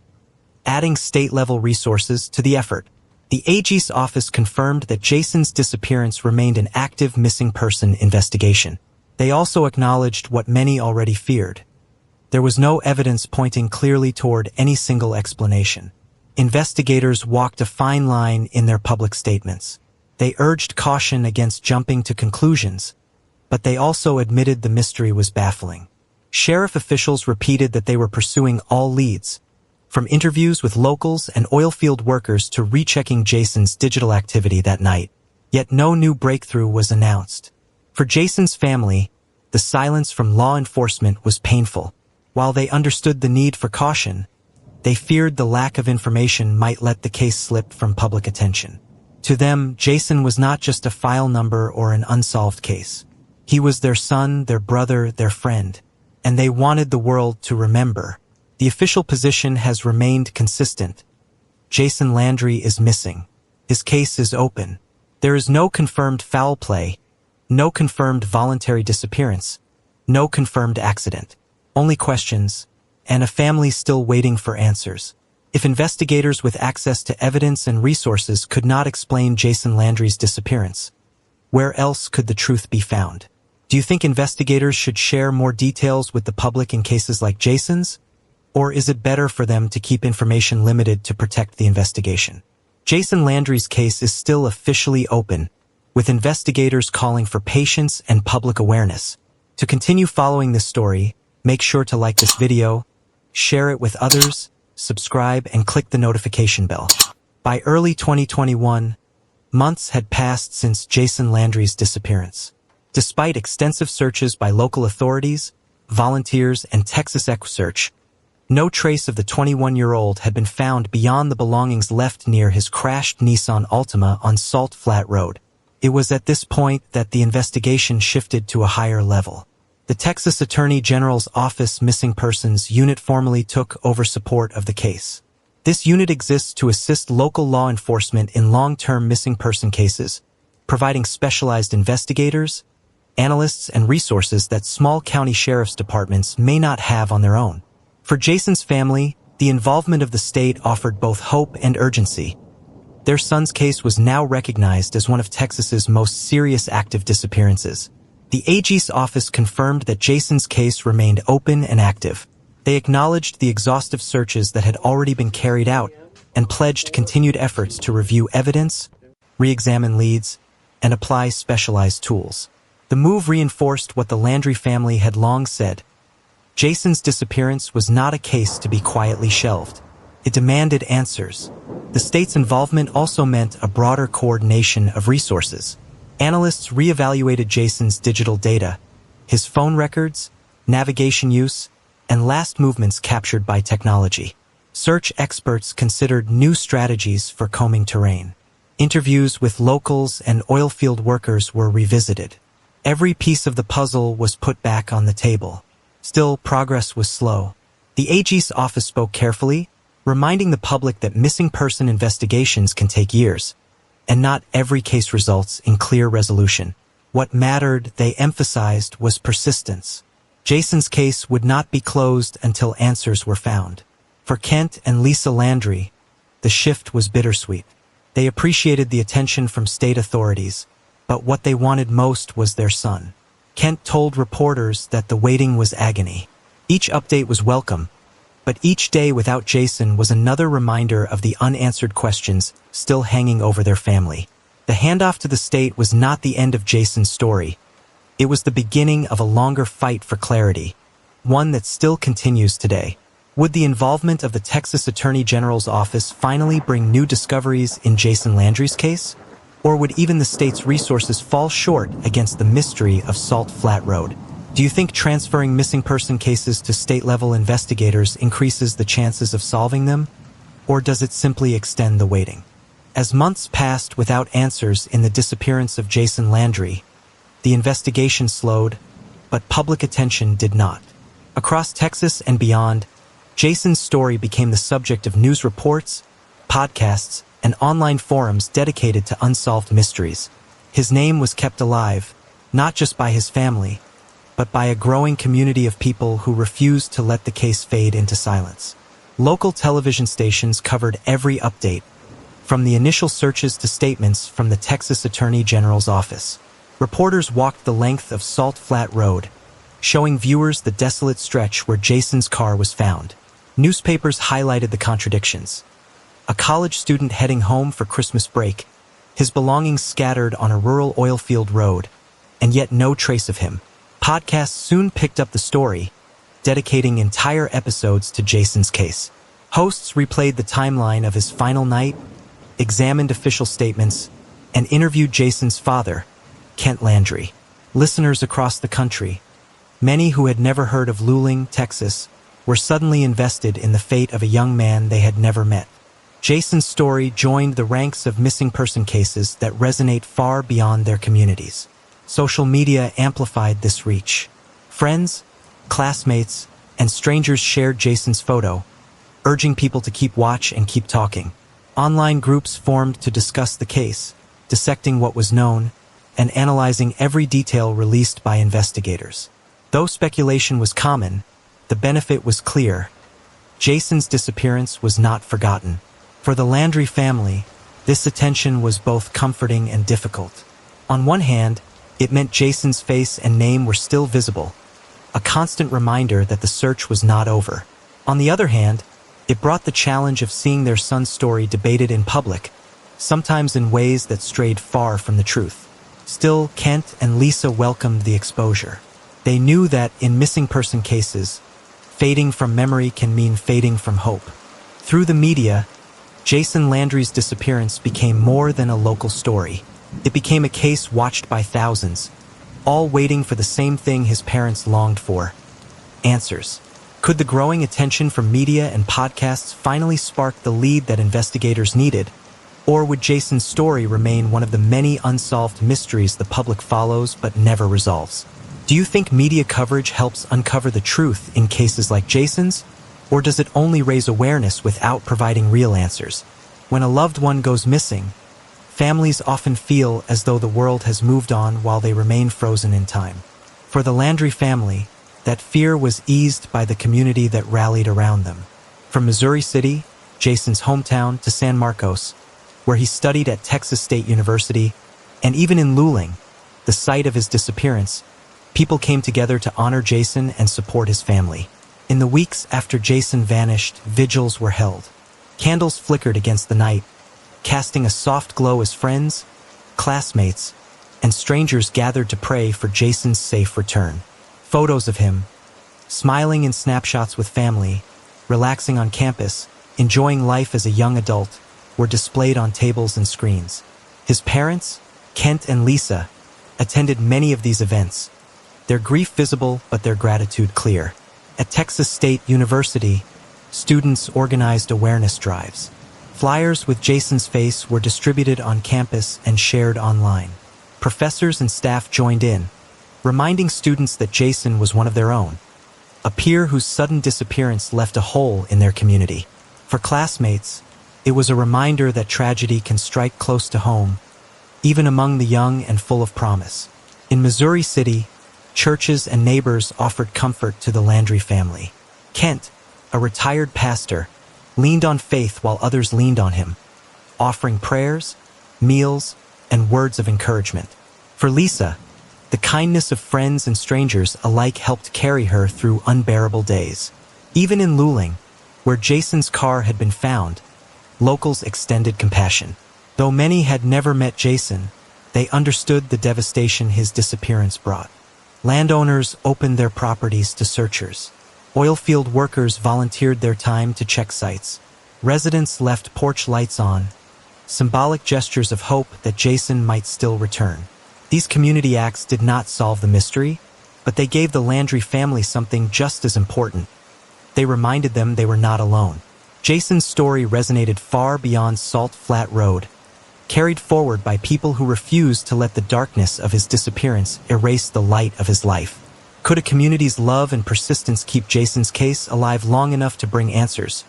adding state-level resources to the effort. The AG's office confirmed that Jason's disappearance remained an active missing person investigation. They also acknowledged what many already feared. There was no evidence pointing clearly toward any single explanation. Investigators walked a fine line in their public statements. They urged caution against jumping to conclusions, but they also admitted the mystery was baffling. Sheriff officials repeated that they were pursuing all leads, from interviews with locals and oilfield workers to rechecking Jason's digital activity that night. Yet no new breakthrough was announced. For Jason's family, the silence from law enforcement was painful. While they understood the need for caution, they feared the lack of information might let the case slip from public attention. To them, Jason was not just a file number or an unsolved case. He was their son, their brother, their friend, and they wanted the world to remember. The official position has remained consistent. Jason Landry is missing. His case is open. There is no confirmed foul play, no confirmed voluntary disappearance, no confirmed accident. Only questions, and a family still waiting for answers. If investigators with access to evidence and resources could not explain Jason Landry's disappearance, where else could the truth be found? Do you think investigators should share more details with the public in cases like Jason's? Or is it better for them to keep information limited to protect the investigation? Jason Landry's case is still officially open, with investigators calling for patience and public awareness. To continue following this story, make sure to like this video, share it with others, subscribe, and click the notification bell. By early 2021, months had passed since Jason Landry's disappearance. Despite extensive searches by local authorities, volunteers, and Texas EquuSearch, no trace of the 21-year-old had been found beyond the belongings left near his crashed Nissan Altima on Salt Flat Road. It was at this point that the investigation shifted to a higher level. The Texas Attorney General's Office Missing Persons Unit formally took over support of the case. This unit exists to assist local law enforcement in long-term missing person cases, providing specialized investigators, analysts, and resources that small county sheriff's departments may not have on their own. For Jason's family, the involvement of the state offered both hope and urgency. Their son's case was now recognized as one of Texas's most serious active disappearances. The AG's office confirmed that Jason's case remained open and active. They acknowledged the exhaustive searches that had already been carried out and pledged continued efforts to review evidence, re-examine leads, and apply specialized tools. The move reinforced what the Landry family had long said. Jason's disappearance was not a case to be quietly shelved. It demanded answers. The state's involvement also meant a broader coordination of resources. Analysts reevaluated Jason's digital data, his phone records, navigation use, and last movements captured by technology. Search experts considered new strategies for combing terrain. Interviews with locals and oilfield workers were revisited. Every piece of the puzzle was put back on the table. Still, progress was slow. The AG's office spoke carefully, reminding the public that missing person investigations can take years, and not every case results in clear resolution. What mattered, they emphasized, was persistence. Jason's case would not be closed until answers were found. For Kent and Lisa Landry, the shift was bittersweet. They appreciated the attention from state authorities, but what they wanted most was their son. Kent told reporters that the waiting was agony. Each update was welcome, but each day without Jason was another reminder of the unanswered questions still hanging over their family. The handoff to the state was not the end of Jason's story. It was the beginning of a longer fight for clarity, one that still continues today. Would the involvement of the Texas Attorney General's office finally bring new discoveries in Jason Landry's case? Or would even the state's resources fall short against the mystery of Salt Flat Road? Do you think transferring missing person cases to state-level investigators increases the chances of solving them? Or does it simply extend the waiting? As months passed without answers in the disappearance of Jason Landry, the investigation slowed, but public attention did not. Across Texas and beyond, Jason's story became the subject of news reports, podcasts, and online forums dedicated to unsolved mysteries. His name was kept alive, not just by his family, but by a growing community of people who refused to let the case fade into silence. Local television stations covered every update, from the initial searches to statements from the Texas Attorney General's office. Reporters walked the length of Salt Flat Road, showing viewers the desolate stretch where Jason's car was found. Newspapers highlighted the contradictions. A college student heading home for Christmas break, his belongings scattered on a rural oilfield road, and yet no trace of him. Podcasts soon picked up the story, dedicating entire episodes to Jason's case. Hosts replayed the timeline of his final night, examined official statements, and interviewed Jason's father, Kent Landry. Listeners across the country, many who had never heard of Luling, Texas, were suddenly invested in the fate of a young man they had never met. Jason's story joined the ranks of missing person cases that resonate far beyond their communities. Social media amplified this reach. Friends, classmates, and strangers shared Jason's photo, urging people to keep watch and keep talking. Online groups formed to discuss the case, dissecting what was known, and analyzing every detail released by investigators. Though speculation was common, the benefit was clear. Jason's disappearance was not forgotten. For the Landry family, this attention was both comforting and difficult. On one hand, it meant Jason's face and name were still visible, a constant reminder that the search was not over. On the other hand, it brought the challenge of seeing their son's story debated in public, sometimes in ways that strayed far from the truth. Still, Kent and Lisa welcomed the exposure. They knew that, in missing person cases, fading from memory can mean fading from hope. Through the media, Jason Landry's disappearance became more than a local story. It became a case watched by thousands, all waiting for the same thing his parents longed for: answers. Could the growing attention from media and podcasts finally spark the lead that investigators needed? Or would Jason's story remain one of the many unsolved mysteries the public follows but never resolves? Do you think media coverage helps uncover the truth in cases like Jason's? Or does it only raise awareness without providing real answers? When a loved one goes missing, families often feel as though the world has moved on while they remain frozen in time. For the Landry family, that fear was eased by the community that rallied around them. From Missouri City, Jason's hometown, to San Marcos, where he studied at Texas State University, and even in Luling, the site of his disappearance, people came together to honor Jason and support his family. In the weeks after Jason vanished, vigils were held. Candles flickered against the night, casting a soft glow as friends, classmates, and strangers gathered to pray for Jason's safe return. Photos of him, smiling in snapshots with family, relaxing on campus, enjoying life as a young adult, were displayed on tables and screens. His parents, Kent and Lisa, attended many of these events, their grief visible but their gratitude clear. At Texas State University, students organized awareness drives. Flyers with Jason's face were distributed on campus and shared online. Professors and staff joined in, reminding students that Jason was one of their own. a peer whose sudden disappearance left a hole in their community. For classmates, it was a reminder that tragedy can strike close to home, even among the young and full of promise. In Missouri City, churches and neighbors offered comfort to the Landry family. Kent, a retired pastor, leaned on faith while others leaned on him, offering prayers, meals, and words of encouragement. For Lisa, the kindness of friends and strangers alike helped carry her through unbearable days. Even in Luling, where Jason's car had been found, locals extended compassion. Though many had never met Jason, they understood the devastation his disappearance brought. Landowners opened their properties to searchers. Oilfield workers volunteered their time to check sites. Residents left porch lights on, symbolic gestures of hope that Jason might still return. These community acts did not solve the mystery, but they gave the Landry family something just as important. They reminded them they were not alone. Jason's story resonated far beyond Salt Flat Road, carried forward by people who refused to let the darkness of his disappearance erase the light of his life. Could a community's love and persistence keep Jason's case alive long enough to bring answers?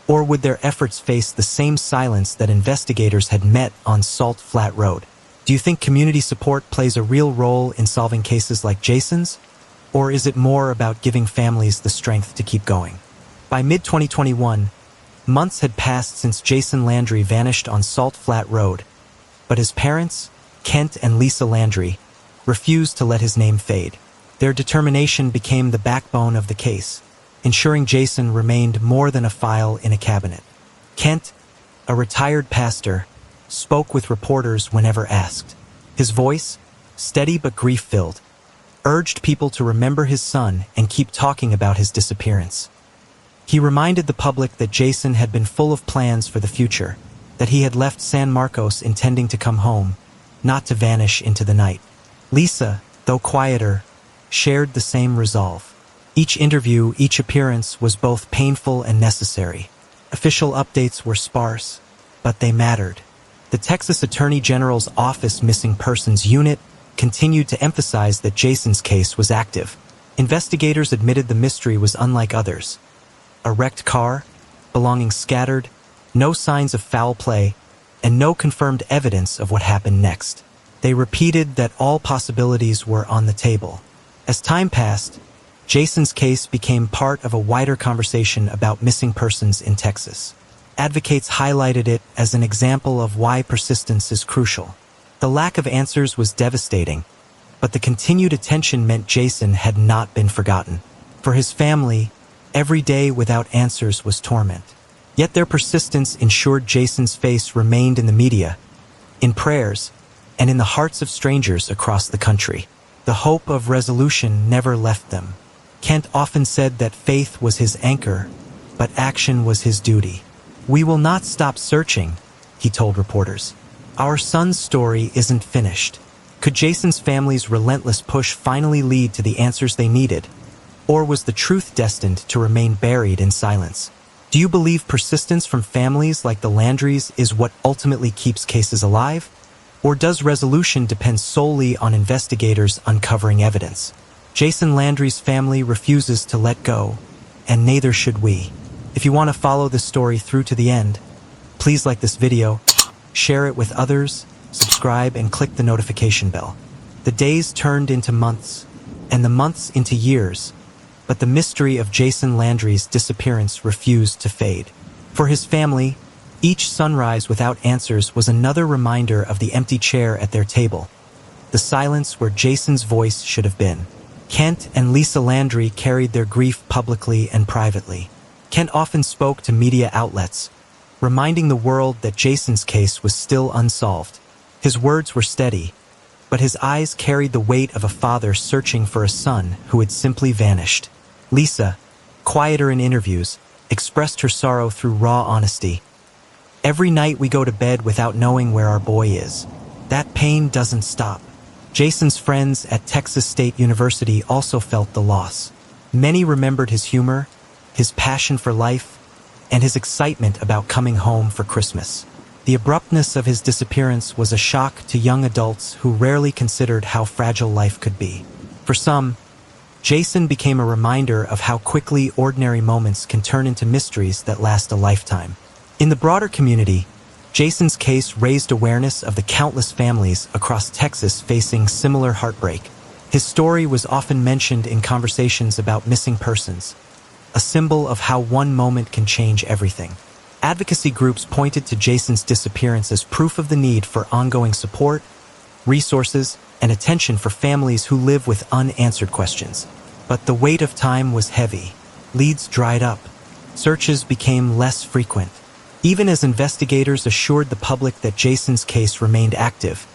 Or would their efforts face the same silence that investigators had met on Salt Flat Road? Do you think community support plays a real role in solving cases like Jason's? Or is it more about giving families the strength to keep going? By mid-2021, months had passed since Jason Landry vanished on Salt Flat Road, but his parents, Kent and Lisa Landry, refused to let his name fade. Their determination became the backbone of the case, ensuring Jason remained more than a file in a cabinet. Kent, a retired pastor, spoke with reporters whenever asked. His voice, steady but grief-filled, urged people to remember his son and keep talking about his disappearance. He reminded the public that Jason had been full of plans for the future, that he had left San Marcos intending to come home, not to vanish into the night. Lisa, though quieter, shared the same resolve. Each interview, each appearance was both painful and necessary. Official updates were sparse, but they mattered. The Texas Attorney General's Office Missing Persons Unit continued to emphasize that Jason's case was active. Investigators admitted the mystery was unlike others. A wrecked car, belongings scattered, no signs of foul play, and no confirmed evidence of what happened next. They repeated that all possibilities were on the table. As time passed, Jason's case became part of a wider conversation about missing persons in Texas. Advocates highlighted it as an example of why persistence is crucial. The lack of answers was devastating, but the continued attention meant Jason had not been forgotten. For his family, every day without answers was torment. Yet their persistence ensured Jason's face remained in the media, in prayers, and in the hearts of strangers across the country. The hope of resolution never left them. Kent often said that faith was his anchor, but action was his duty. "We will not stop searching," he told reporters. "Our son's story isn't finished." Could Jason's family's relentless push finally lead to the answers they needed? Or was the truth destined to remain buried in silence? Do you believe persistence from families like the Landrys is what ultimately keeps cases alive? Or does resolution depend solely on investigators uncovering evidence? Jason Landry's family refuses to let go, and neither should we. If you want to follow this story through to the end, please like this video, share it with others, subscribe, and click the notification bell. The days turned into months, and the months into years, but the mystery of Jason Landry's disappearance refused to fade. For his family, each sunrise without answers was another reminder of the empty chair at their table, the silence where Jason's voice should have been. Kent and Lisa Landry carried their grief publicly and privately. Kent often spoke to media outlets, reminding the world that Jason's case was still unsolved. His words were steady, but his eyes carried the weight of a father searching for a son who had simply vanished. Lisa, quieter in interviews, expressed her sorrow through raw honesty. "Every night we go to bed without knowing where our boy is. That pain doesn't stop." Jason's friends at Texas State University also felt the loss. Many remembered his humor, his passion for life, and his excitement about coming home for Christmas. The abruptness of his disappearance was a shock to young adults who rarely considered how fragile life could be. For some, Jason became a reminder of how quickly ordinary moments can turn into mysteries that last a lifetime. In the broader community, Jason's case raised awareness of the countless families across Texas facing similar heartbreak. His story was often mentioned in conversations about missing persons, a symbol of how one moment can change everything. Advocacy groups pointed to Jason's disappearance as proof of the need for ongoing support, resources, and attention for families who live with unanswered questions. But the weight of time was heavy. Leads dried up. Searches became less frequent. Even as investigators assured the public that Jason's case remained active,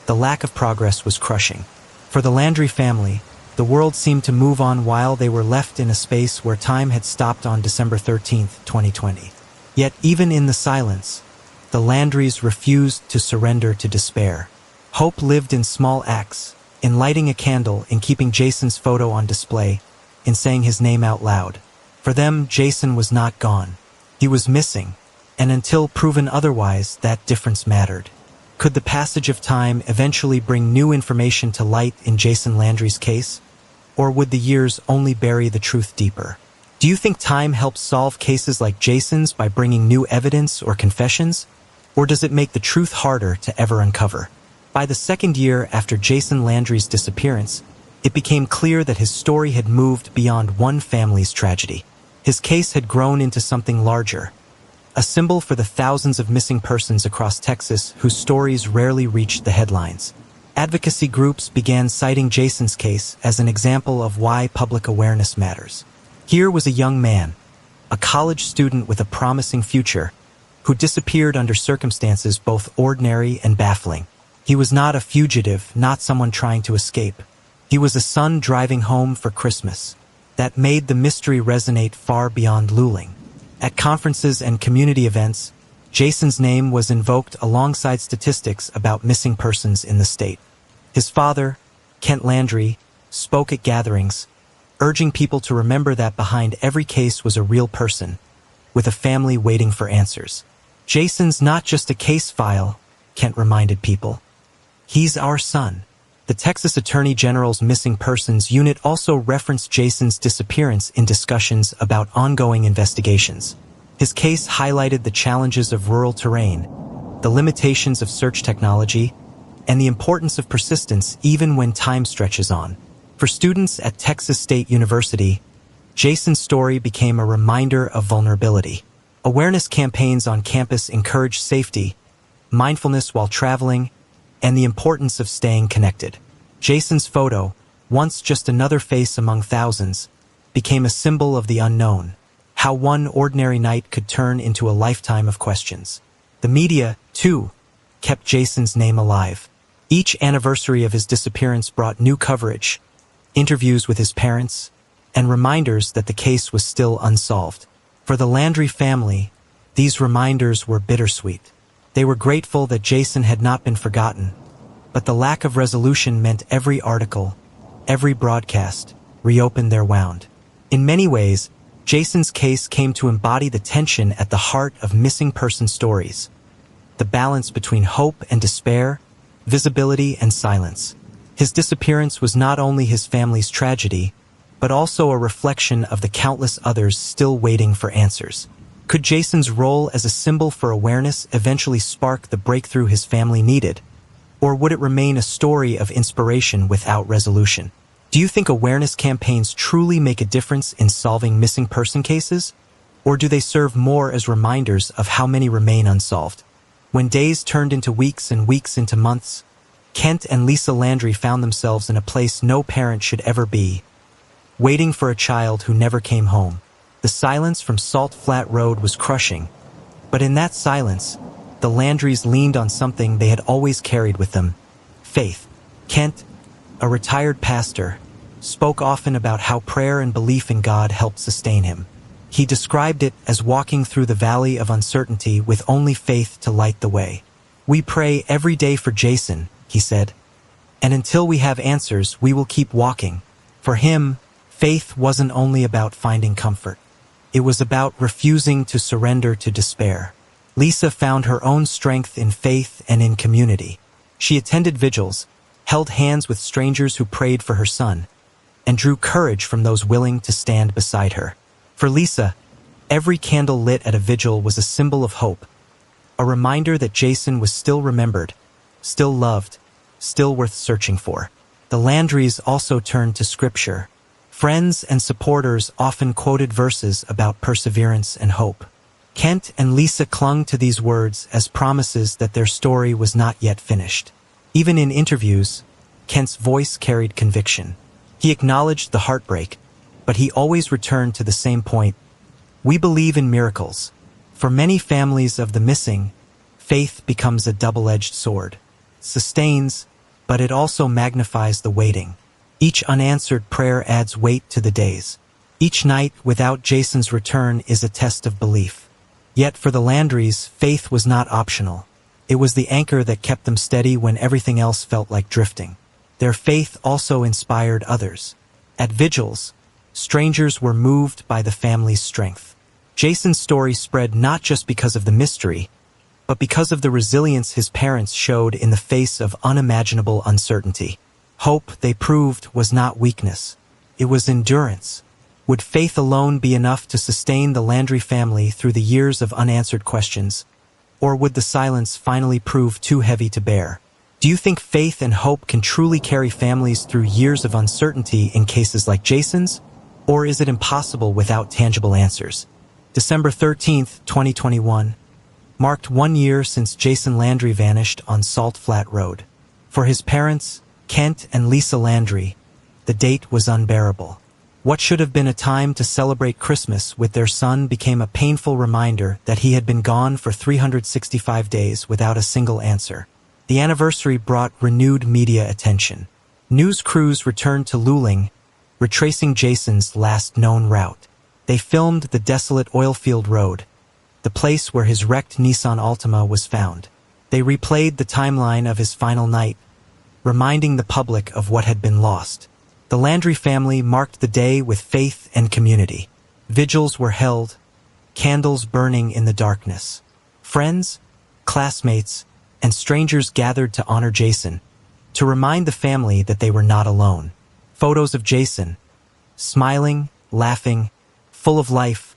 the lack of progress was crushing. For the Landry family, the world seemed to move on while they were left in a space where time had stopped on December 13, 2020. Yet even in the silence, the Landrys refused to surrender to despair. Hope lived in small acts, in lighting a candle, in keeping Jason's photo on display, in saying his name out loud. For them, Jason was not gone. He was missing, and until proven otherwise, that difference mattered. Could the passage of time eventually bring new information to light in Jason Landry's case? Or would the years only bury the truth deeper? Do you think time helps solve cases like Jason's by bringing new evidence or confessions? Or does it make the truth harder to ever uncover? By the second year after Jason Landry's disappearance, it became clear that his story had moved beyond one family's tragedy. His case had grown into something larger, a symbol for the thousands of missing persons across Texas whose stories rarely reached the headlines. Advocacy groups began citing Jason's case as an example of why public awareness matters. Here was a young man, a college student with a promising future, who disappeared under circumstances both ordinary and baffling. He was not a fugitive, not someone trying to escape. He was a son driving home for Christmas. That made the mystery resonate far beyond Luling. At conferences and community events, Jason's name was invoked alongside statistics about missing persons in the state. His father, Kent Landry, spoke at gatherings, urging people to remember that behind every case was a real person, with a family waiting for answers. Jason's not just a case file, Kent reminded people. He's our son. The Texas Attorney General's Missing Persons Unit also referenced Jason's disappearance in discussions about ongoing investigations. His case highlighted the challenges of rural terrain, the limitations of search technology, and the importance of persistence even when time stretches on. For students at Texas State University, Jason's story became a reminder of vulnerability. Awareness campaigns on campus encouraged safety, mindfulness while traveling, and the importance of staying connected. Jason's photo, once just another face among thousands, became a symbol of the unknown, how one ordinary night could turn into a lifetime of questions. The media, too, kept Jason's name alive. Each anniversary of his disappearance brought new coverage, interviews with his parents, and reminders that the case was still unsolved. For the Landry family, these reminders were bittersweet. They were grateful that Jason had not been forgotten, but the lack of resolution meant every article, every broadcast, reopened their wound. In many ways, Jason's case came to embody the tension at the heart of missing person stories, the balance between hope and despair, visibility and silence. His disappearance was not only his family's tragedy, but also a reflection of the countless others still waiting for answers. Could Jason's role as a symbol for awareness eventually spark the breakthrough his family needed? Or would it remain a story of inspiration without resolution? Do you think awareness campaigns truly make a difference in solving missing person cases? Or do they serve more as reminders of how many remain unsolved? When days turned into weeks and weeks into months, Kent and Lisa Landry found themselves in a place no parent should ever be, waiting for a child who never came home. The silence from Salt Flat Road was crushing, but in that silence, the Landrys leaned on something they had always carried with them: faith. Kent, a retired pastor, spoke often about how prayer and belief in God helped sustain him. He described it as walking through the valley of uncertainty with only faith to light the way. "We pray every day for Jason," he said, "and until we have answers, we will keep walking." For him, faith wasn't only about finding comfort. It was about refusing to surrender to despair. Lisa found her own strength in faith and in community. She attended vigils, held hands with strangers who prayed for her son, and drew courage from those willing to stand beside her. For Lisa, every candle lit at a vigil was a symbol of hope, a reminder that Jason was still remembered, still loved, still worth searching for. The Landrys also turned to scripture. Friends and supporters often quoted verses about perseverance and hope. Kent and Lisa clung to these words as promises that their story was not yet finished. Even in interviews, Kent's voice carried conviction. He acknowledged the heartbreak, but he always returned to the same point. We believe in miracles. For many families of the missing, faith becomes a double-edged sword. It sustains, but it also magnifies the waiting. Each unanswered prayer adds weight to the days. Each night without Jason's return is a test of belief. Yet for the Landrys, faith was not optional. It was the anchor that kept them steady when everything else felt like drifting. Their faith also inspired others. At vigils, strangers were moved by the family's strength. Jason's story spread not just because of the mystery, but because of the resilience his parents showed in the face of unimaginable uncertainty. Hope, they proved, was not weakness. It was endurance. Would faith alone be enough to sustain the Landry family through the years of unanswered questions? Or would the silence finally prove too heavy to bear? Do you think faith and hope can truly carry families through years of uncertainty in cases like Jason's? Or is it impossible without tangible answers? December 13th, 2021, marked 1 year since Jason Landry vanished on Salt Flat Road. For his parents, Kent and Lisa Landry, the date was unbearable. What should have been a time to celebrate Christmas with their son became a painful reminder that he had been gone for 365 days without a single answer. The anniversary brought renewed media attention. News crews returned to Luling, retracing Jason's last known route. They filmed the desolate oilfield road, the place where his wrecked Nissan Altima was found. They replayed the timeline of his final night, reminding the public of what had been lost. The Landry family marked the day with faith and community. Vigils were held, candles burning in the darkness. Friends, classmates, and strangers gathered to honor Jason, to remind the family that they were not alone. Photos of Jason, smiling, laughing, full of life,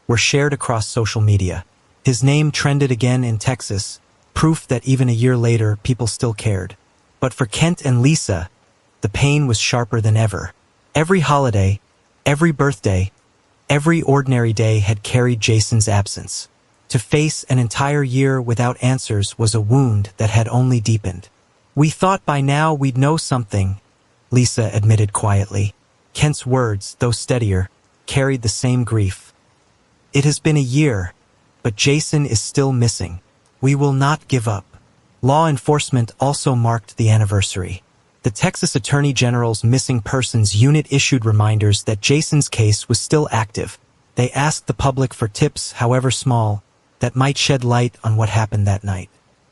were shared across social media. His name trended again in Texas, proof that even a year later people still cared. But for Kent and Lisa, the pain was sharper than ever. Every holiday, every birthday, every ordinary day had carried Jason's absence. To face an entire year without answers was a wound that had only deepened. "We thought by now we'd know something," Lisa admitted quietly. Kent's words, though steadier, carried the same grief. "It has been a year, but Jason is still missing. We will not give up." Law enforcement also marked the anniversary. The Texas Attorney General's Missing Persons Unit issued reminders that Jason's case was still active. They asked the public for tips, however small, that might shed light on what happened that night.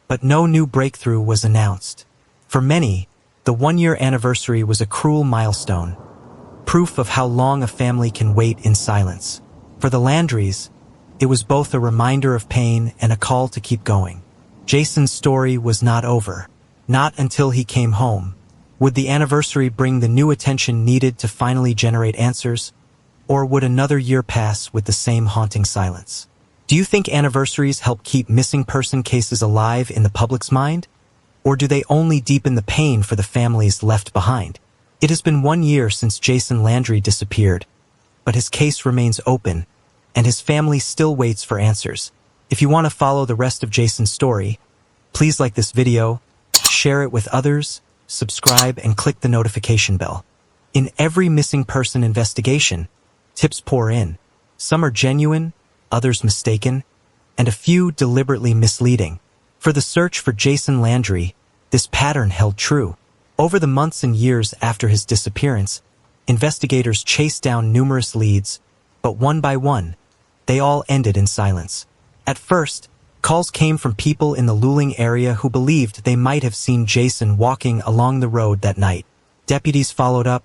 But no new breakthrough was announced. For many, the 1-year anniversary was a cruel milestone, proof of how long a family can wait in silence. For the Landrys, it was both a reminder of pain and a call to keep going. Jason's story was not over. Not until he came home. Would the anniversary bring the new attention needed to finally generate answers? Or would another year pass with the same haunting silence? Do you think anniversaries help keep missing person cases alive in the public's mind? Or do they only deepen the pain for the families left behind? It has been 1 year since Jason Landry disappeared, but his case remains open, and his family still waits for answers. If you want to follow the rest of Jason's story, please like this video, share it with others, subscribe, and click the notification bell. In every missing person investigation, tips pour in. Some are genuine, others mistaken, and a few deliberately misleading. For the search for Jason Landry, this pattern held true. Over the months and years after his disappearance, investigators chased down numerous leads, but one by one, they all ended in silence. At first, calls came from people in the Luling area who believed they might have seen Jason walking along the road that night. Deputies followed up,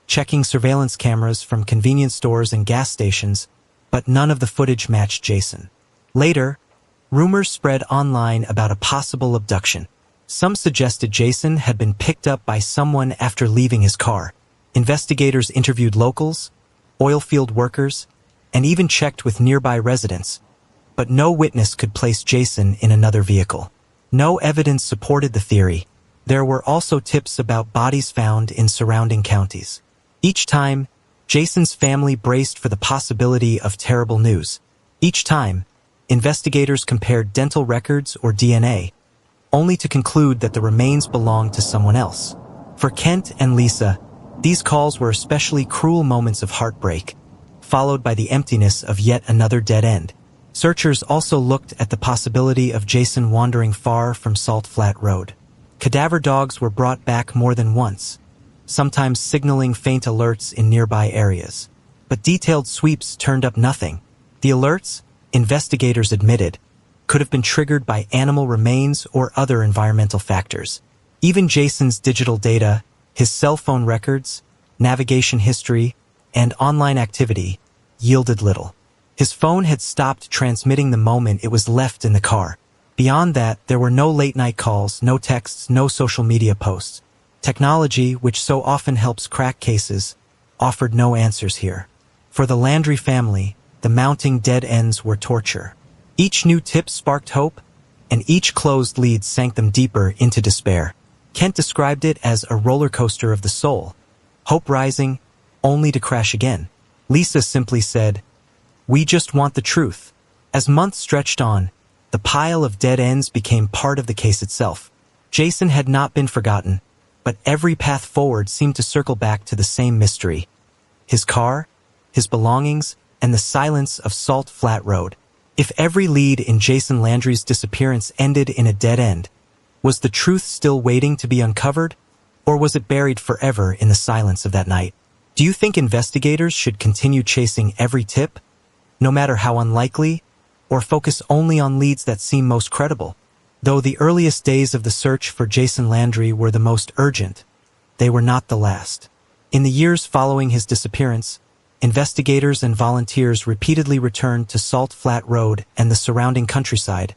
checking surveillance cameras from convenience stores and gas stations, but none of the footage matched Jason. Later, rumors spread online about a possible abduction. Some suggested Jason had been picked up by someone after leaving his car. Investigators interviewed locals, oil field workers, and even checked with nearby residents, but no witness could place Jason in another vehicle. No evidence supported the theory. There were also tips about bodies found in surrounding counties. Each time, Jason's family braced for the possibility of terrible news. Each time, investigators compared dental records or DNA, only to conclude that the remains belonged to someone else. For Kent and Lisa, these calls were especially cruel moments of heartbreak, followed by the emptiness of yet another dead end. Searchers also looked at the possibility of Jason wandering far from Salt Flat Road. Cadaver dogs were brought back more than once, sometimes signaling faint alerts in nearby areas. But detailed sweeps turned up nothing. The alerts, investigators admitted, could have been triggered by animal remains or other environmental factors. Even Jason's digital data, his cell phone records, navigation history, and online activity yielded little. His phone had stopped transmitting the moment it was left in the car. Beyond that, there were no late-night calls, no texts, no social media posts. Technology, which so often helps crack cases, offered no answers here. For the Landry family, the mounting dead ends were torture. Each new tip sparked hope, and each closed lead sank them deeper into despair. Kent described it as a roller coaster of the soul, hope rising, only to crash again. Lisa simply said, "We just want the truth." As months stretched on, the pile of dead ends became part of the case itself. Jason had not been forgotten, but every path forward seemed to circle back to the same mystery. His car, his belongings, and the silence of Salt Flat Road. If every lead in Jason Landry's disappearance ended in a dead end, was the truth still waiting to be uncovered, or was it buried forever in the silence of that night? Do you think investigators should continue chasing every tip, no matter how unlikely, or focus only on leads that seem most credible? Though the earliest days of the search for Jason Landry were the most urgent, they were not the last. In the years following his disappearance, investigators and volunteers repeatedly returned to Salt Flat Road and the surrounding countryside,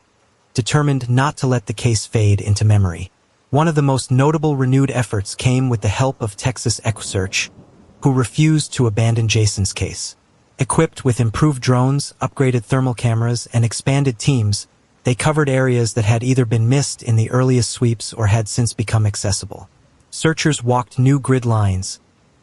determined not to let the case fade into memory. One of the most notable renewed efforts came with the help of Texas EquuSearch, who refused to abandon Jason's case. Equipped with improved drones, upgraded thermal cameras, and expanded teams, they covered areas that had either been missed in the earliest sweeps or had since become accessible. Searchers walked new grid lines,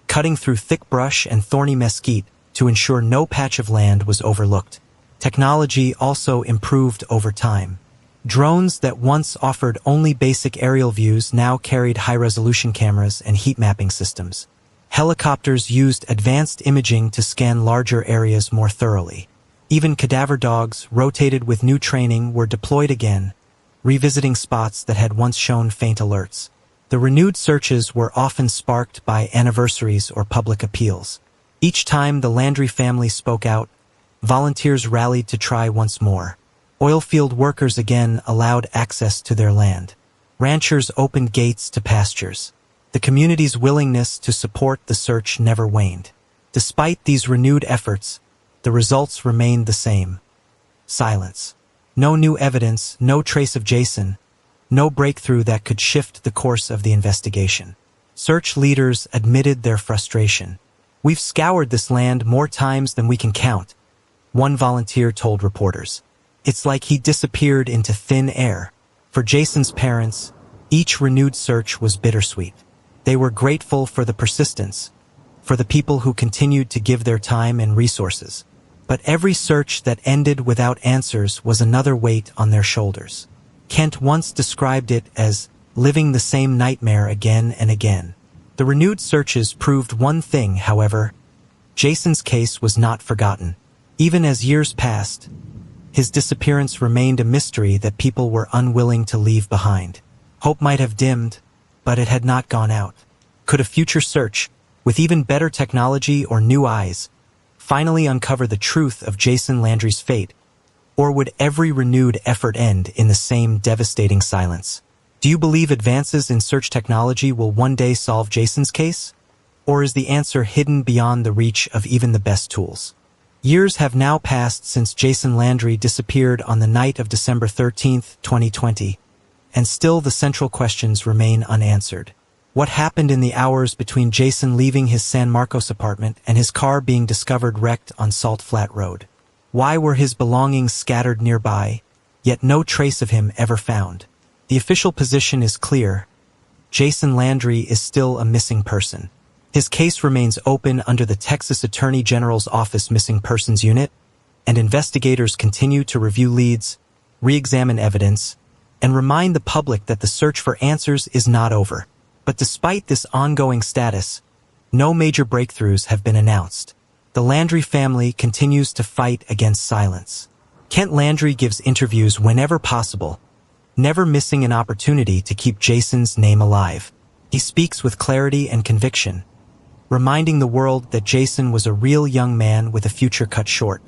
cutting through thick brush and thorny mesquite to ensure no patch of land was overlooked. Technology also improved over time. Drones that once offered only basic aerial views now carried high-resolution cameras and heat mapping systems. Helicopters used advanced imaging to scan larger areas more thoroughly. Even cadaver dogs, rotated with new training, were deployed again, revisiting spots that had once shown faint alerts. The renewed searches were often sparked by anniversaries or public appeals. Each time the Landry family spoke out, volunteers rallied to try once more. Oilfield workers again allowed access to their land. Ranchers opened gates to pastures. The community's willingness to support the search never waned. Despite these renewed efforts, the results remained the same. Silence. No new evidence, no trace of Jason, no breakthrough that could shift the course of the investigation. Search leaders admitted their frustration. "We've scoured this land more times than we can count," one volunteer told reporters. "It's like he disappeared into thin air." For Jason's parents, each renewed search was bittersweet. They were grateful for the persistence, for the people who continued to give their time and resources. But every search that ended without answers was another weight on their shoulders. Kent once described it as living the same nightmare again and again. The renewed searches proved one thing, however: Jason's case was not forgotten. Even as years passed, his disappearance remained a mystery that people were unwilling to leave behind. Hope might have dimmed, but it had not gone out. Could a future search, with even better technology or new eyes, finally uncover the truth of Jason Landry's fate? Or would every renewed effort end in the same devastating silence? Do you believe advances in search technology will one day solve Jason's case? Or is the answer hidden beyond the reach of even the best tools? Years have now passed since Jason Landry disappeared on the night of December 13, 2020, and still the central questions remain unanswered. What happened in the hours between Jason leaving his San Marcos apartment and his car being discovered wrecked on Salt Flat Road? Why were his belongings scattered nearby, yet no trace of him ever found? The official position is clear. Jason Landry is still a missing person. His case remains open under the Texas Attorney General's Office Missing Persons Unit, and investigators continue to review leads, re-examine evidence, and remind the public that the search for answers is not over. But despite this ongoing status, no major breakthroughs have been announced. The Landry family continues to fight against silence. Kent Landry gives interviews whenever possible, never missing an opportunity to keep Jason's name alive. He speaks with clarity and conviction, reminding the world that Jason was a real young man with a future cut short.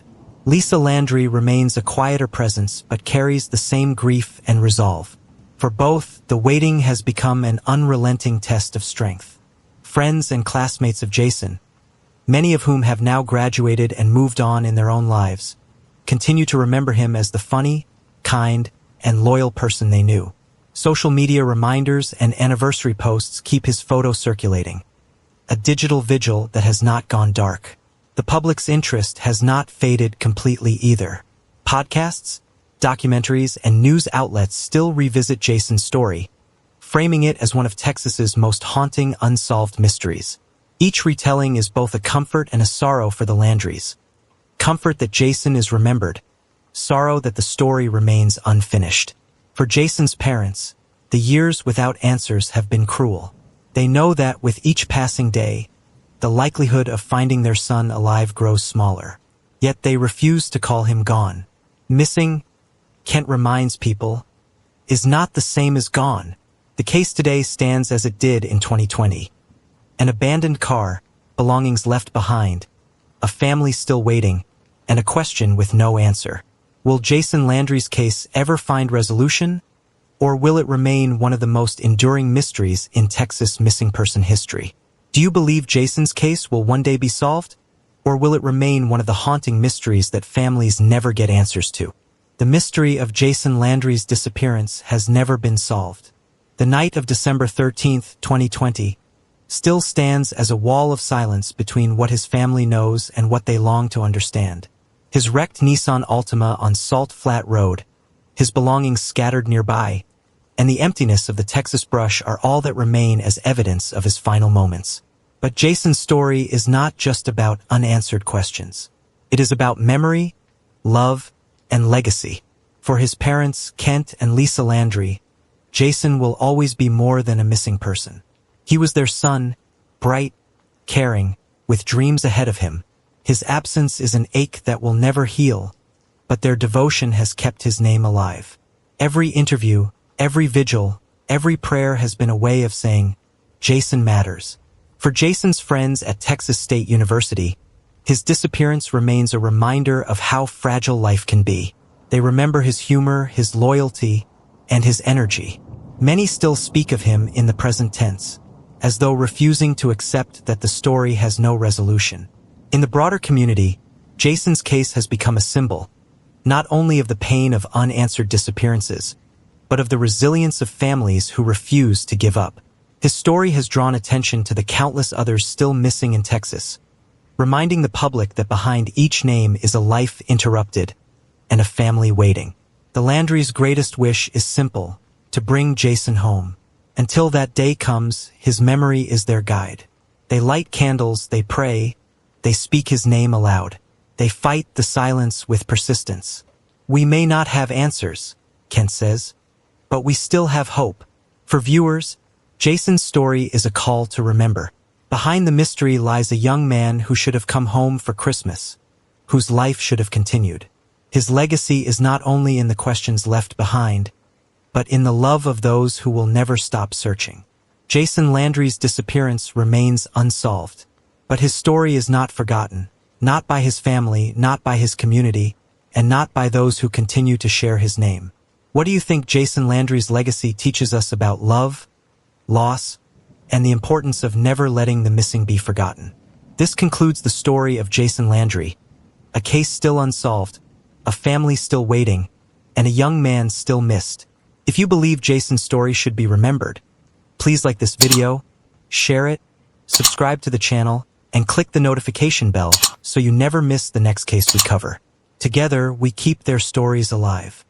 Lisa Landry remains a quieter presence but carries the same grief and resolve. For both, the waiting has become an unrelenting test of strength. Friends and classmates of Jason, many of whom have now graduated and moved on in their own lives, continue to remember him as the funny, kind, and loyal person they knew. Social media reminders and anniversary posts keep his photo circulating, a digital vigil that has not gone dark. The public's interest has not faded completely either. Podcasts, documentaries, and news outlets still revisit Jason's story, framing it as one of Texas's most haunting unsolved mysteries. Each retelling is both a comfort and a sorrow for the Landrys. Comfort that Jason is remembered, sorrow that the story remains unfinished. For Jason's parents, the years without answers have been cruel. They know that with each passing day, the likelihood of finding their son alive grows smaller. Yet they refuse to call him gone. Missing, Kent reminds people, is not the same as gone. The case today stands as it did in 2020. An abandoned car, belongings left behind, a family still waiting, and a question with no answer. Will Jason Landry's case ever find resolution, or will it remain one of the most enduring mysteries in Texas missing person history? Do you believe Jason's case will one day be solved, or will it remain one of the haunting mysteries that families never get answers to? The mystery of Jason Landry's disappearance has never been solved. The night of December 13, 2020, still stands as a wall of silence between what his family knows and what they long to understand. His wrecked Nissan Altima on Salt Flat Road, his belongings scattered nearby, and the emptiness of the Texas brush are all that remain as evidence of his final moments. But Jason's story is not just about unanswered questions. It is about memory, love, and legacy. For his parents, Kent and Lisa Landry, Jason will always be more than a missing person. He was their son, bright, caring, with dreams ahead of him. His absence is an ache that will never heal, but their devotion has kept his name alive. Every interview, every vigil, every prayer has been a way of saying, Jason matters. For Jason's friends at Texas State University, his disappearance remains a reminder of how fragile life can be. They remember his humor, his loyalty, and his energy. Many still speak of him in the present tense, as though refusing to accept that the story has no resolution. In the broader community, Jason's case has become a symbol, not only of the pain of unanswered disappearances, but of the resilience of families who refuse to give up. His story has drawn attention to the countless others still missing in Texas, reminding the public that behind each name is a life interrupted and a family waiting. The Landrys' greatest wish is simple: to bring Jason home. Until that day comes, his memory is their guide. They light candles, they pray, they speak his name aloud. They fight the silence with persistence. We may not have answers, Kent says, but we still have hope. For viewers, Jason's story is a call to remember. Behind the mystery lies a young man who should have come home for Christmas, whose life should have continued. His legacy is not only in the questions left behind, but in the love of those who will never stop searching. Jason Landry's disappearance remains unsolved, but his story is not forgotten, not by his family, not by his community, and not by those who continue to share his name. What do you think Jason Landry's legacy teaches us about love, loss, and the importance of never letting the missing be forgotten? This concludes the story of Jason Landry, a case still unsolved, a family still waiting, and a young man still missed. If you believe Jason's story should be remembered, please like this video, share it, subscribe to the channel, and click the notification bell so you never miss the next case we cover. Together, we keep their stories alive.